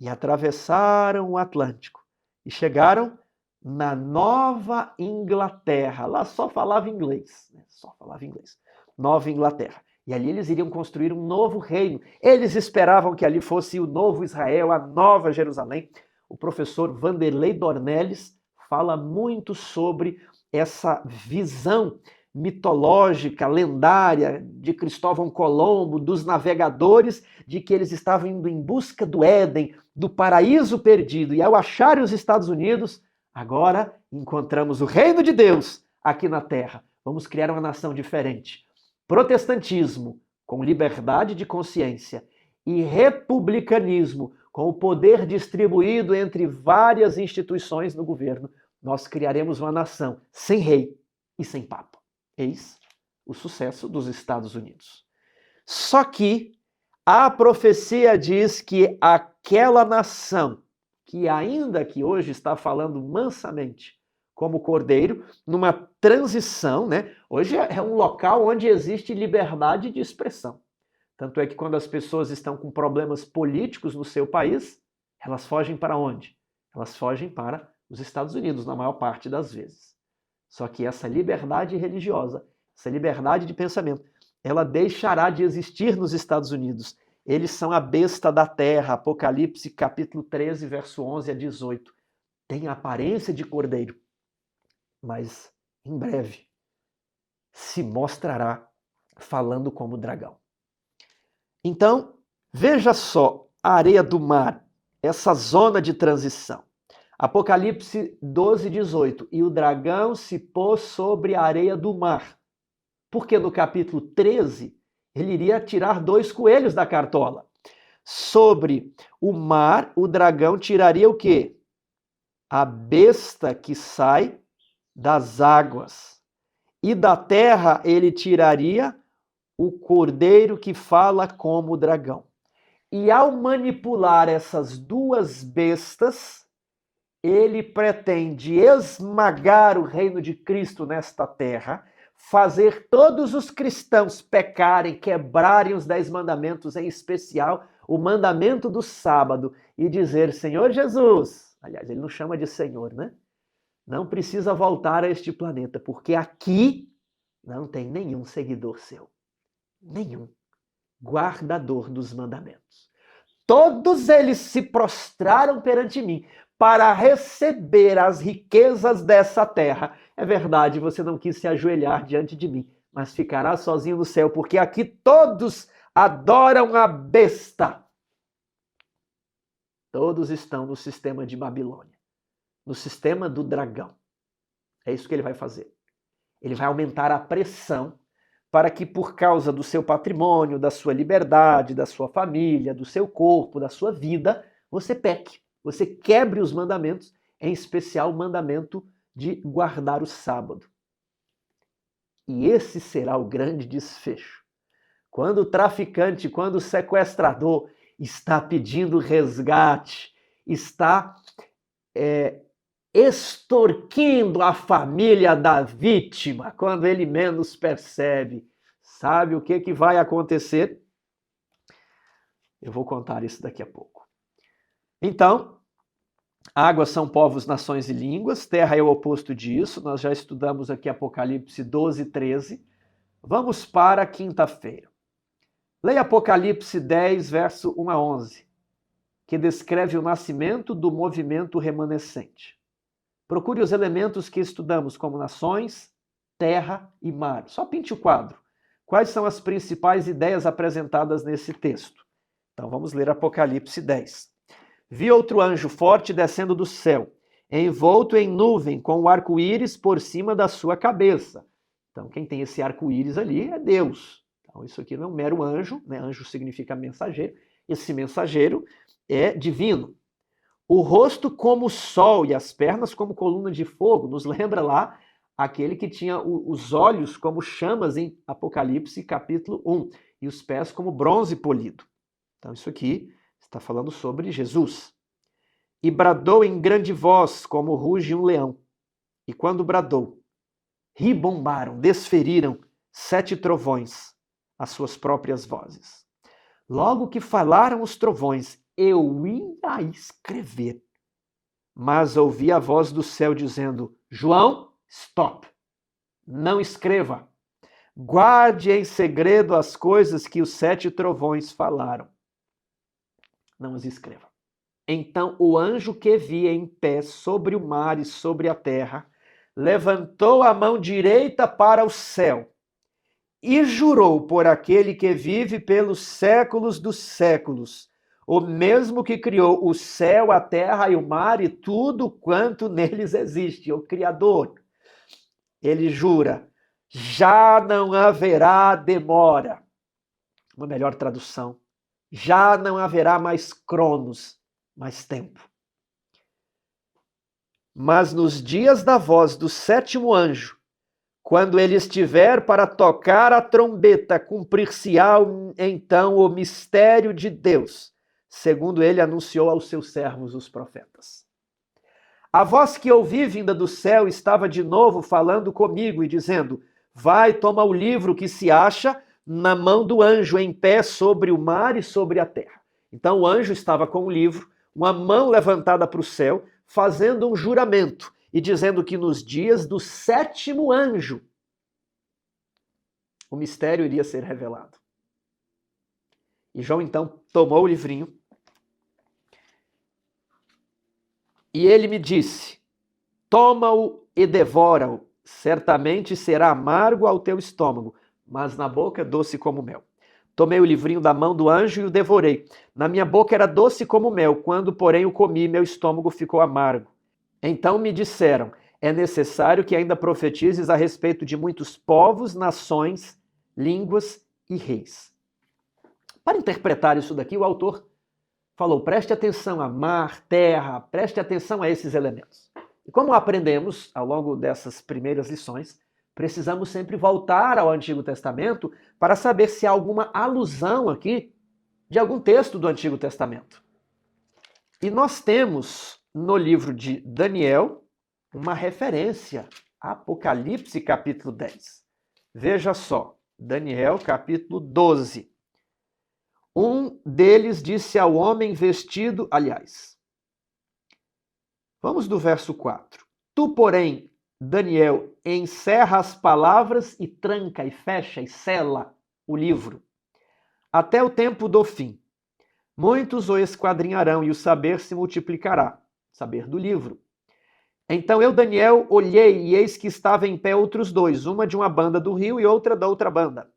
e atravessaram o Atlântico e chegaram na Nova Inglaterra. Lá só falava inglês, né? Só falava inglês. Nova Inglaterra. E ali eles iriam construir um novo reino. Eles esperavam que ali fosse o novo Israel, a nova Jerusalém. O professor Vanderlei Dornelles fala muito sobre essa visão mitológica, lendária de Cristóvão Colombo, dos navegadores, de que eles estavam indo em busca do Éden, do paraíso perdido. E ao acharem os Estados Unidos, agora encontramos o reino de Deus aqui na terra. Vamos criar uma nação diferente. Protestantismo, com liberdade de consciência, e republicanismo, com o poder distribuído entre várias instituições no governo, nós criaremos uma nação sem rei e sem papa. Eis o sucesso dos Estados Unidos. Só que a profecia diz que aquela nação, que ainda que hoje está falando mansamente como cordeiro, numa transição, né? Hoje é um local onde existe liberdade de expressão. Tanto é que quando as pessoas estão com problemas políticos no seu país, elas fogem para onde? Elas fogem para os Estados Unidos, na maior parte das vezes. Só que essa liberdade religiosa, essa liberdade de pensamento, ela deixará de existir nos Estados Unidos. Eles são a besta da terra, Apocalipse capítulo 13, verso 11 a 18. Tem a aparência de cordeiro, mas em breve se mostrará falando como dragão. Então, veja só a areia do mar, essa zona de transição. Apocalipse 12, 18. E o dragão se pôs sobre a areia do mar. Porque no capítulo 13, ele iria tirar 2 coelhos da cartola. Sobre o mar, o dragão tiraria o quê? A besta que sai das águas. E da terra ele tiraria o cordeiro que fala como o dragão. E ao manipular essas 2 bestas, ele pretende esmagar o reino de Cristo nesta terra, fazer todos os cristãos pecarem, quebrarem os 10 mandamentos, em especial o mandamento do sábado, e dizer: Senhor Jesus, aliás, ele não chama de Senhor, né? Não precisa voltar a este planeta, porque aqui não tem nenhum seguidor seu. Nenhum. guardador dos mandamentos. Todos eles se prostraram perante mim para receber as riquezas dessa terra. É verdade, você não quis se ajoelhar diante de mim, mas ficará sozinho no céu, porque aqui todos adoram a besta. Todos estão no sistema de Babilônia, no sistema do dragão. É isso que ele vai fazer. Ele vai aumentar a pressão para que, por causa do seu patrimônio, da sua liberdade, da sua família, do seu corpo, da sua vida, você peque, você quebre os mandamentos, em especial o mandamento de guardar o sábado. E esse será o grande desfecho. Quando o traficante, quando o sequestrador está pedindo resgate, está extorquindo a família da vítima, quando ele menos percebe. Sabe o que vai acontecer? Eu vou contar isso daqui a pouco. Então, águas são povos, nações e línguas, terra é o oposto disso, nós já estudamos aqui Apocalipse 12, 13. Vamos para a quinta-feira. Leia Apocalipse 10, verso 1 a 11, que descreve o nascimento do movimento remanescente. Procure os elementos que estudamos, como nações, terra e mar. Só pinte o quadro. Quais são as principais ideias apresentadas nesse texto? Então vamos ler Apocalipse 10. Vi outro anjo forte descendo do céu, envolto em nuvem, com o arco-íris por cima da sua cabeça. Então quem tem esse arco-íris ali é Deus. Então isso aqui não é um mero anjo, né? Anjo significa mensageiro. Esse mensageiro é divino. O rosto como o sol e as pernas como coluna de fogo. Nos lembra lá aquele que tinha os olhos como chamas em Apocalipse capítulo 1 e os pés como bronze polido. Então isso aqui está falando sobre Jesus. E bradou em grande voz como ruge um leão. E quando bradou, ribombaram, desferiram 7 trovões as suas próprias vozes. Logo que falaram os trovões, eu ia escrever, mas ouvi a voz do céu dizendo: João, stop, não escreva. Guarde em segredo as coisas que os 7 trovões falaram. Não as escreva. Então o anjo que via em pé sobre o mar e sobre a terra levantou a mão direita para o céu e jurou por aquele que vive pelos séculos dos séculos, o mesmo que criou o céu, a terra e o mar e tudo quanto neles existe, o Criador. Ele jura: já não haverá demora. Uma melhor tradução: já não haverá mais cronos, mais tempo. Mas nos dias da voz do 7º anjo, quando ele estiver para tocar a trombeta, cumprir-se-á então o mistério de Deus, segundo ele anunciou aos seus servos, os profetas. A voz que ouvi vinda do céu estava de novo falando comigo e dizendo: vai, toma o livro que se acha na mão do anjo em pé sobre o mar e sobre a terra. Então o anjo estava com o livro, uma mão levantada para o céu, fazendo um juramento e dizendo que nos dias do 7º anjo o mistério iria ser revelado. E João então tomou o livrinho e ele me disse: toma-o e devora-o, certamente será amargo ao teu estômago, mas na boca doce como mel. Tomei o livrinho da mão do anjo e o devorei. Na minha boca era doce como mel, quando porém o comi, meu estômago ficou amargo. Então me disseram: é necessário que ainda profetizes a respeito de muitos povos, nações, línguas e reis. Para interpretar isso daqui, o autor falou: preste atenção a mar, terra, preste atenção a esses elementos. E como aprendemos ao longo dessas primeiras lições, precisamos sempre voltar ao Antigo Testamento para saber se há alguma alusão aqui de algum texto do Antigo Testamento. E nós temos no livro de Daniel uma referência a Apocalipse capítulo 10. Veja só, Daniel capítulo 12. Um deles disse ao homem vestido, vamos do verso 4. Tu, porém, Daniel, encerra as palavras e tranca e fecha e sela o livro, até o tempo do fim. Muitos o esquadrinharão e o saber se multiplicará. Saber do livro. Então eu, Daniel, olhei e eis que estava em pé outros dois, uma de uma banda do rio e outra da outra banda.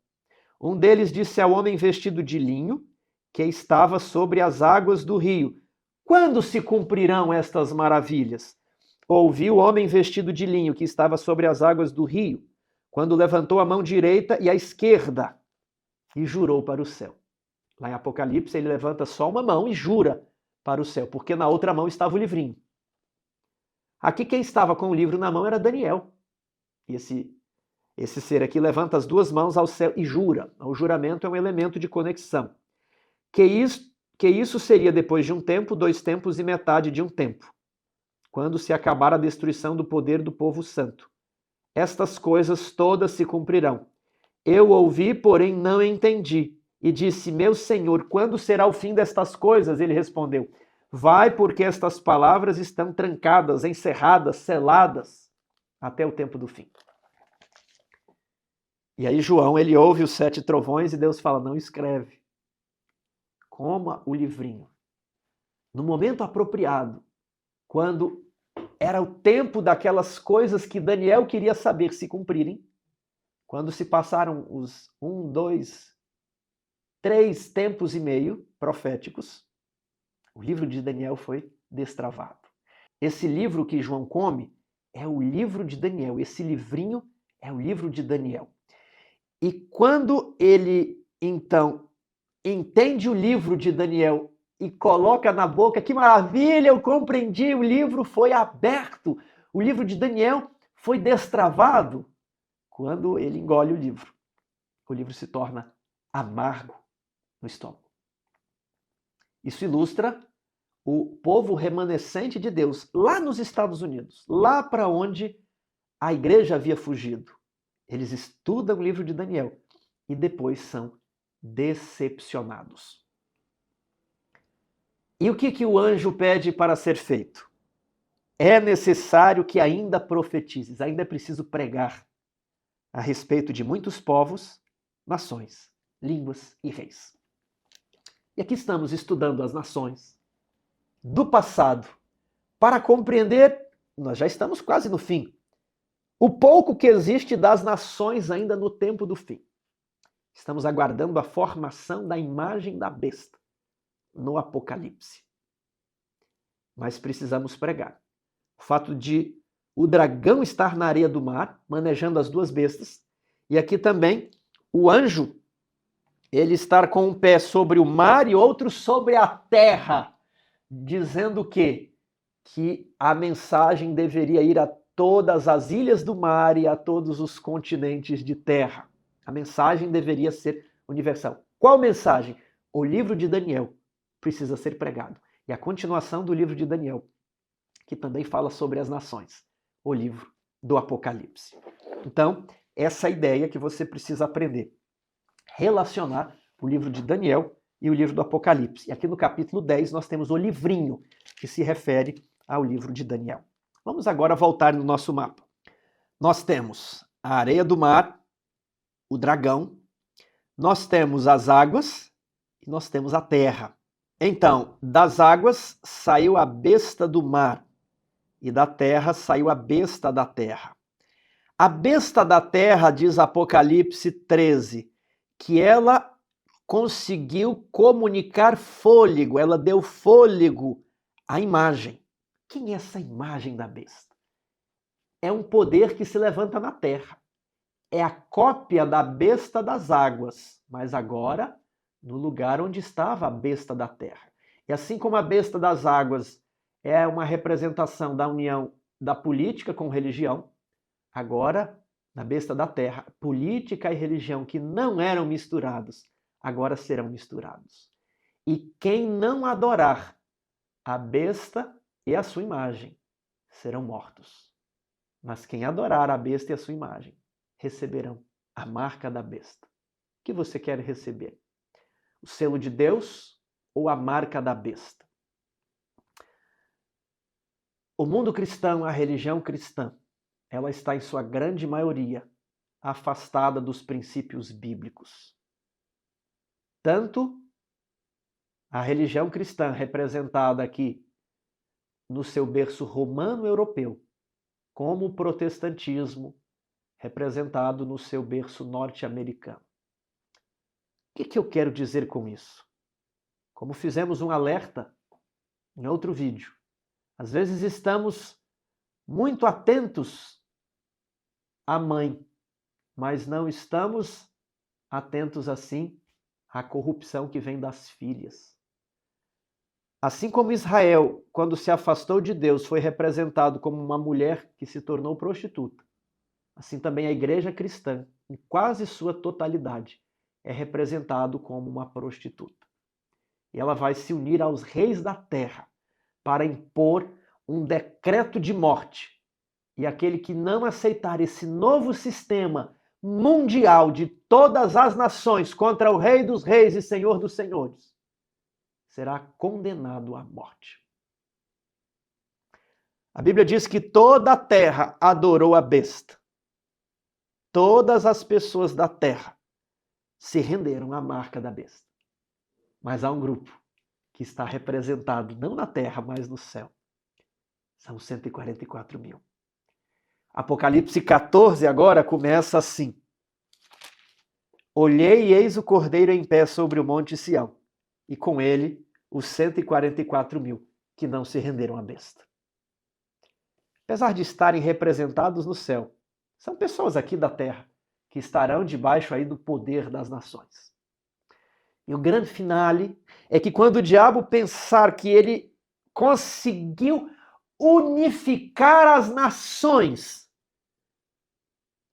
Um deles disse ao homem vestido de linho, que estava sobre as águas do rio: quando se cumprirão estas maravilhas? Ouvi o homem vestido de linho, que estava sobre as águas do rio, quando levantou a mão direita e a esquerda e jurou para o céu. Lá em Apocalipse, ele levanta só uma mão e jura para o céu, porque na outra mão estava o livrinho. Aqui quem estava com o livro na mão era Daniel. E esse ser aqui levanta as duas mãos ao céu e jura. O juramento é um elemento de conexão. Que isso seria depois de um tempo, 2 tempos e metade de um tempo, quando se acabar a destruição do poder do povo santo. Estas coisas todas se cumprirão. Eu ouvi, porém não entendi. E disse: meu senhor, quando será o fim destas coisas? Ele respondeu: vai, porque estas palavras estão trancadas, encerradas, seladas, até o tempo do fim. E aí João, ele ouve os 7 trovões e Deus fala: não escreve. Coma o livrinho. No momento apropriado, quando era o tempo daquelas coisas que Daniel queria saber se cumprirem, quando se passaram os 1, 2, 3 tempos e meio proféticos, o livro de Daniel foi destravado. Esse livro que João come é o livro de Daniel. Esse livrinho é o livro de Daniel. E quando ele, então, entende o livro de Daniel e coloca na boca, que maravilha, eu compreendi, o livro foi aberto, o livro de Daniel foi destravado. Quando ele engole o livro se torna amargo no estômago. Isso ilustra o povo remanescente de Deus lá nos Estados Unidos, lá para onde a igreja havia fugido. Eles estudam o livro de Daniel e depois são decepcionados. E o que o anjo pede para ser feito? É necessário que ainda profetizes, ainda é preciso pregar a respeito de muitos povos, nações, línguas e reis. E aqui estamos estudando as nações do passado para compreender, nós já estamos quase no fim, o pouco que existe das nações ainda no tempo do fim. Estamos aguardando a formação da imagem da besta no Apocalipse. Mas precisamos pregar. O fato de o dragão estar na areia do mar, manejando as duas bestas, e aqui também o anjo, ele estar com um pé sobre o mar e outro sobre a terra, dizendo que a mensagem deveria ir a todas as ilhas do mar e a todos os continentes de terra. A mensagem deveria ser universal. Qual mensagem? O livro de Daniel precisa ser pregado. E a continuação do livro de Daniel, que também fala sobre as nações. O livro do Apocalipse. Então, essa ideia que você precisa aprender. Relacionar o livro de Daniel e o livro do Apocalipse. E aqui no capítulo 10 nós temos o livrinho que se refere ao livro de Daniel. Vamos agora voltar no nosso mapa. Nós temos a areia do mar, o dragão, nós temos as águas e nós temos a terra. Então, das águas saiu a besta do mar e da terra saiu a besta da terra. A besta da terra, diz Apocalipse 13, que ela conseguiu comunicar fôlego, ela deu fôlego à imagem. Quem é essa imagem da besta? É um poder que se levanta na terra. É a cópia da besta das águas, mas agora no lugar onde estava a besta da terra. E assim como a besta das águas é uma representação da união da política com religião, agora, na besta da terra, política e religião que não eram misturados, agora serão misturados. E quem não adorar a besta e a sua imagem serão mortos. Mas quem adorar a besta e a sua imagem receberão a marca da besta. O que você quer receber? O selo de Deus ou a marca da besta? O mundo cristão, a religião cristã, ela está em sua grande maioria afastada dos princípios bíblicos. Tanto a religião cristã, representada aqui no seu berço romano-europeu, como o protestantismo, representado no seu berço norte-americano. O que eu quero dizer com isso? Como fizemos um alerta em outro vídeo, às vezes estamos muito atentos à mãe, mas não estamos atentos assim à corrupção que vem das filhas. Assim como Israel, quando se afastou de Deus, foi representado como uma mulher que se tornou prostituta, assim também a igreja cristã, em quase sua totalidade, é representado como uma prostituta. E ela vai se unir aos reis da terra para impor um decreto de morte. E aquele que não aceitar esse novo sistema mundial de todas as nações contra o Rei dos Reis e Senhor dos Senhores, será condenado à morte. A Bíblia diz que toda a terra adorou a besta. Todas as pessoas da terra se renderam à marca da besta. Mas há um grupo que está representado não na terra, mas no céu. São 144 mil. Apocalipse 14 agora começa assim. Olhei e eis o Cordeiro em pé sobre o monte Sião, e com ele os 144 mil que não se renderam à besta. Apesar de estarem representados no céu, são pessoas aqui da terra que estarão debaixo aí do poder das nações. E o grande finale é que quando o diabo pensar que ele conseguiu unificar as nações,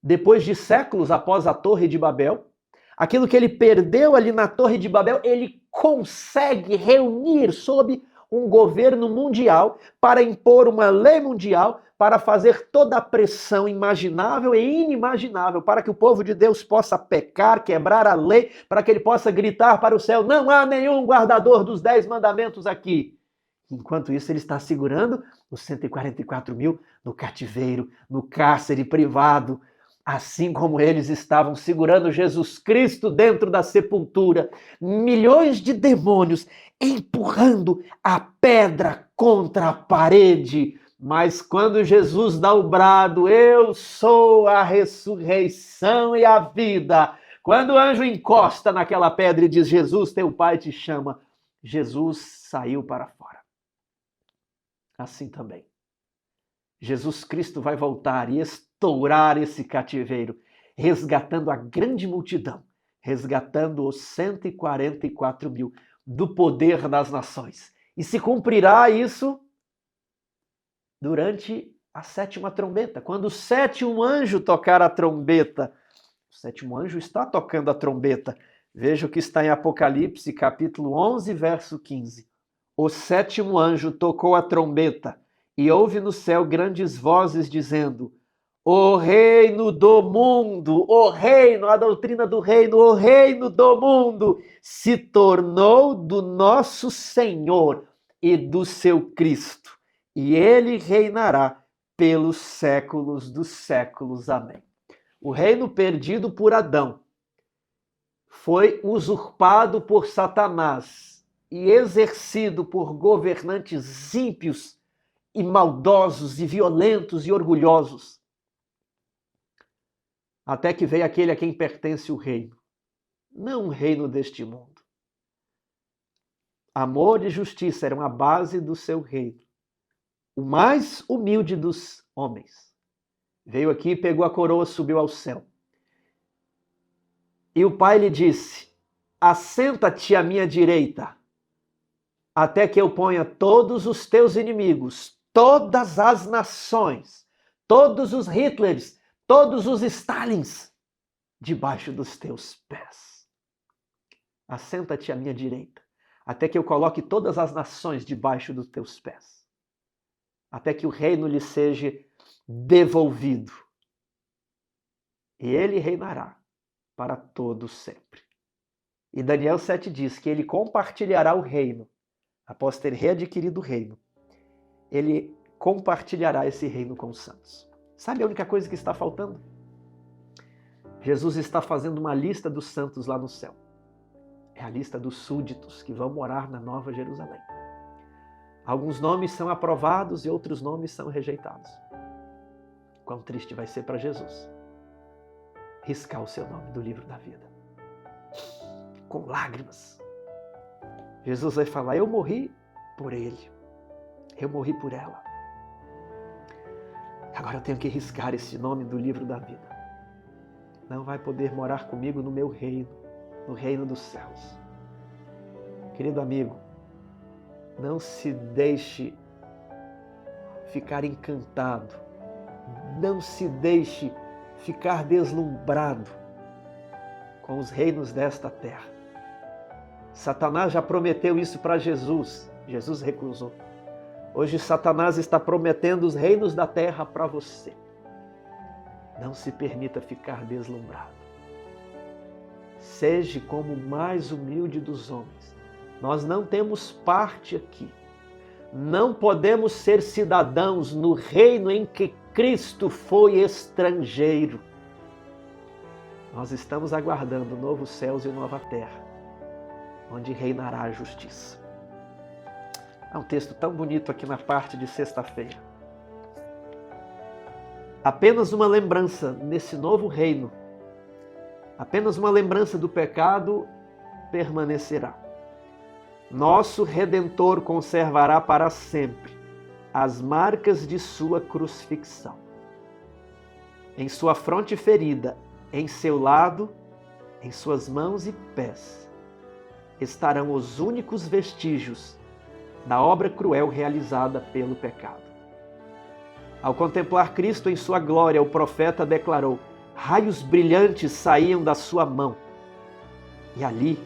depois de séculos após a Torre de Babel, aquilo que ele perdeu ali na Torre de Babel, ele consegue reunir sob um governo mundial para impor uma lei mundial, para fazer toda a pressão imaginável e inimaginável para que o povo de Deus possa pecar, quebrar a lei, para que ele possa gritar para o céu: não há nenhum guardador dos 10 mandamentos aqui. Enquanto isso, ele está segurando os 144 mil no cativeiro, no cárcere privado, assim como eles estavam segurando Jesus Cristo dentro da sepultura. Milhões de demônios empurrando a pedra contra a parede. Mas quando Jesus dá o brado, eu sou a ressurreição e a vida. Quando o anjo encosta naquela pedra e diz: Jesus, teu pai te chama, Jesus saiu para fora. Assim também, Jesus Cristo vai voltar e estourar esse cativeiro, resgatando a grande multidão, resgatando os 144 mil do poder das nações. E se cumprirá isso durante a 7ª trombeta. Quando o 7º anjo tocar a trombeta, o 7º anjo está tocando a trombeta. Veja o que está em Apocalipse, capítulo 11, verso 15. O 7º anjo tocou a trombeta e houve no céu grandes vozes dizendo: o reino do mundo, o reino, a doutrina do reino, o reino do mundo se tornou do nosso Senhor e do seu Cristo, e ele reinará pelos séculos dos séculos. Amém. O reino perdido por Adão foi usurpado por Satanás e exercido por governantes ímpios e maldosos e violentos e orgulhosos. Até que veio aquele a quem pertence o reino, não o reino deste mundo. Amor e justiça eram a base do seu reino. O mais humilde dos homens veio aqui, pegou a coroa, subiu ao céu. E o pai lhe disse: assenta-te à minha direita, até que eu ponha todos os teus inimigos, todas as nações, todos os Hitlers, todos os Stalins, debaixo dos teus pés. Assenta-te à minha direita, até que eu coloque todas as nações debaixo dos teus pés. Até que o reino lhe seja devolvido. E ele reinará para todo sempre. E Daniel 7 diz que ele compartilhará o reino. Após ter readquirido o reino, ele compartilhará esse reino com os santos. Sabe a única coisa que está faltando? Jesus está fazendo uma lista dos santos lá no céu. É a lista dos súditos que vão morar na Nova Jerusalém. Alguns nomes são aprovados e outros nomes são rejeitados. Quão triste vai ser para Jesus riscar o seu nome do livro da vida. Com lágrimas. Jesus vai falar, eu morri por ele. Eu morri por ela. Agora eu tenho que riscar esse nome do livro da vida. Não vai poder morar comigo no meu reino, no reino dos céus. Querido amigo, não se deixe ficar encantado. Não se deixe ficar deslumbrado com os reinos desta terra. Satanás já prometeu isso para Jesus. Jesus recusou. Hoje Satanás está prometendo os reinos da terra para você. Não se permita ficar deslumbrado. Seja como o mais humilde dos homens. Nós não temos parte aqui. Não podemos ser cidadãos no reino em que Cristo foi estrangeiro. Nós estamos aguardando novos céus e nova terra, onde reinará a justiça. Há um texto tão bonito aqui na parte de sexta-feira. Apenas uma lembrança nesse novo reino, apenas uma lembrança do pecado permanecerá. Nosso Redentor conservará para sempre as marcas de sua crucifixão. Em sua fronte ferida, em seu lado, em suas mãos e pés, estarão os únicos vestígios da obra cruel realizada pelo pecado. Ao contemplar Cristo em sua glória, o profeta declarou: raios brilhantes saíam da sua mão. E ali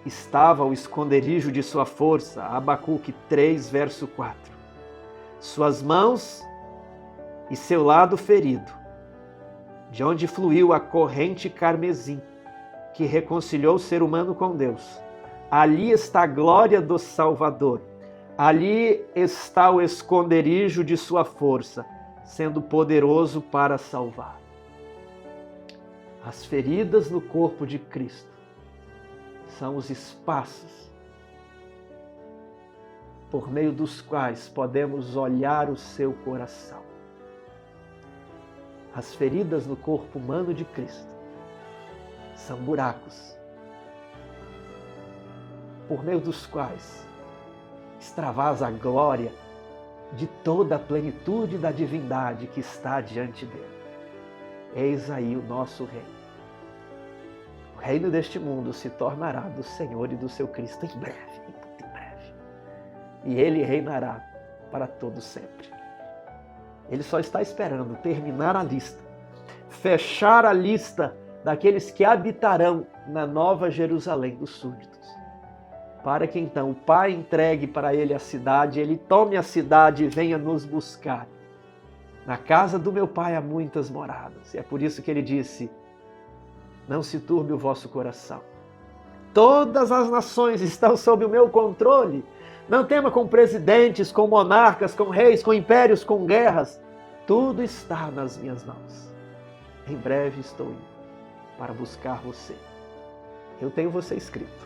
estava o esconderijo de sua força, Abacuque 3, verso 4. Suas mãos e seu lado ferido, de onde fluiu a corrente carmesim, que reconciliou o ser humano com Deus. Ali está a glória do Salvador. Ali está o esconderijo de sua força, sendo poderoso para salvar. As feridas no corpo de Cristo são os espaços por meio dos quais podemos olhar o seu coração. As feridas no corpo humano de Cristo são buracos por meio dos quais extravasa a glória de toda a plenitude da divindade que está diante dele. Eis aí o nosso reino. O reino deste mundo se tornará do Senhor e do seu Cristo em breve, muito em breve. E ele reinará para todo sempre. Ele só está esperando terminar a lista, fechar a lista daqueles que habitarão na Nova Jerusalém dos súditos, para que então o Pai entregue para ele a cidade, ele tome a cidade e venha nos buscar. Na casa do meu Pai há muitas moradas, e é por isso que ele disse: não se turbe o vosso coração. Todas as nações estão sob o meu controle. Não tema com presidentes, com monarcas, com reis, com impérios, com guerras. Tudo está nas minhas mãos. Em breve estou indo para buscar você. Eu tenho você escrito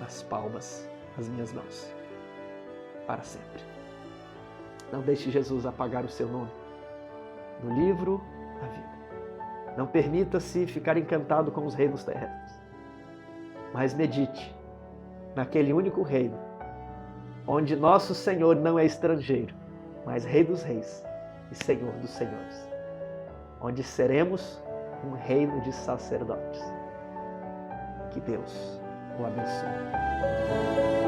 nas palmas das minhas mãos, para sempre. Não deixe Jesus apagar o seu nome no livro da vida. Não permita-se ficar encantado com os reinos terrestres, mas medite naquele único reino, onde nosso Senhor não é estrangeiro, mas Rei dos Reis e Senhor dos Senhores, onde seremos um reino de sacerdotes. Que Deus o abençoe.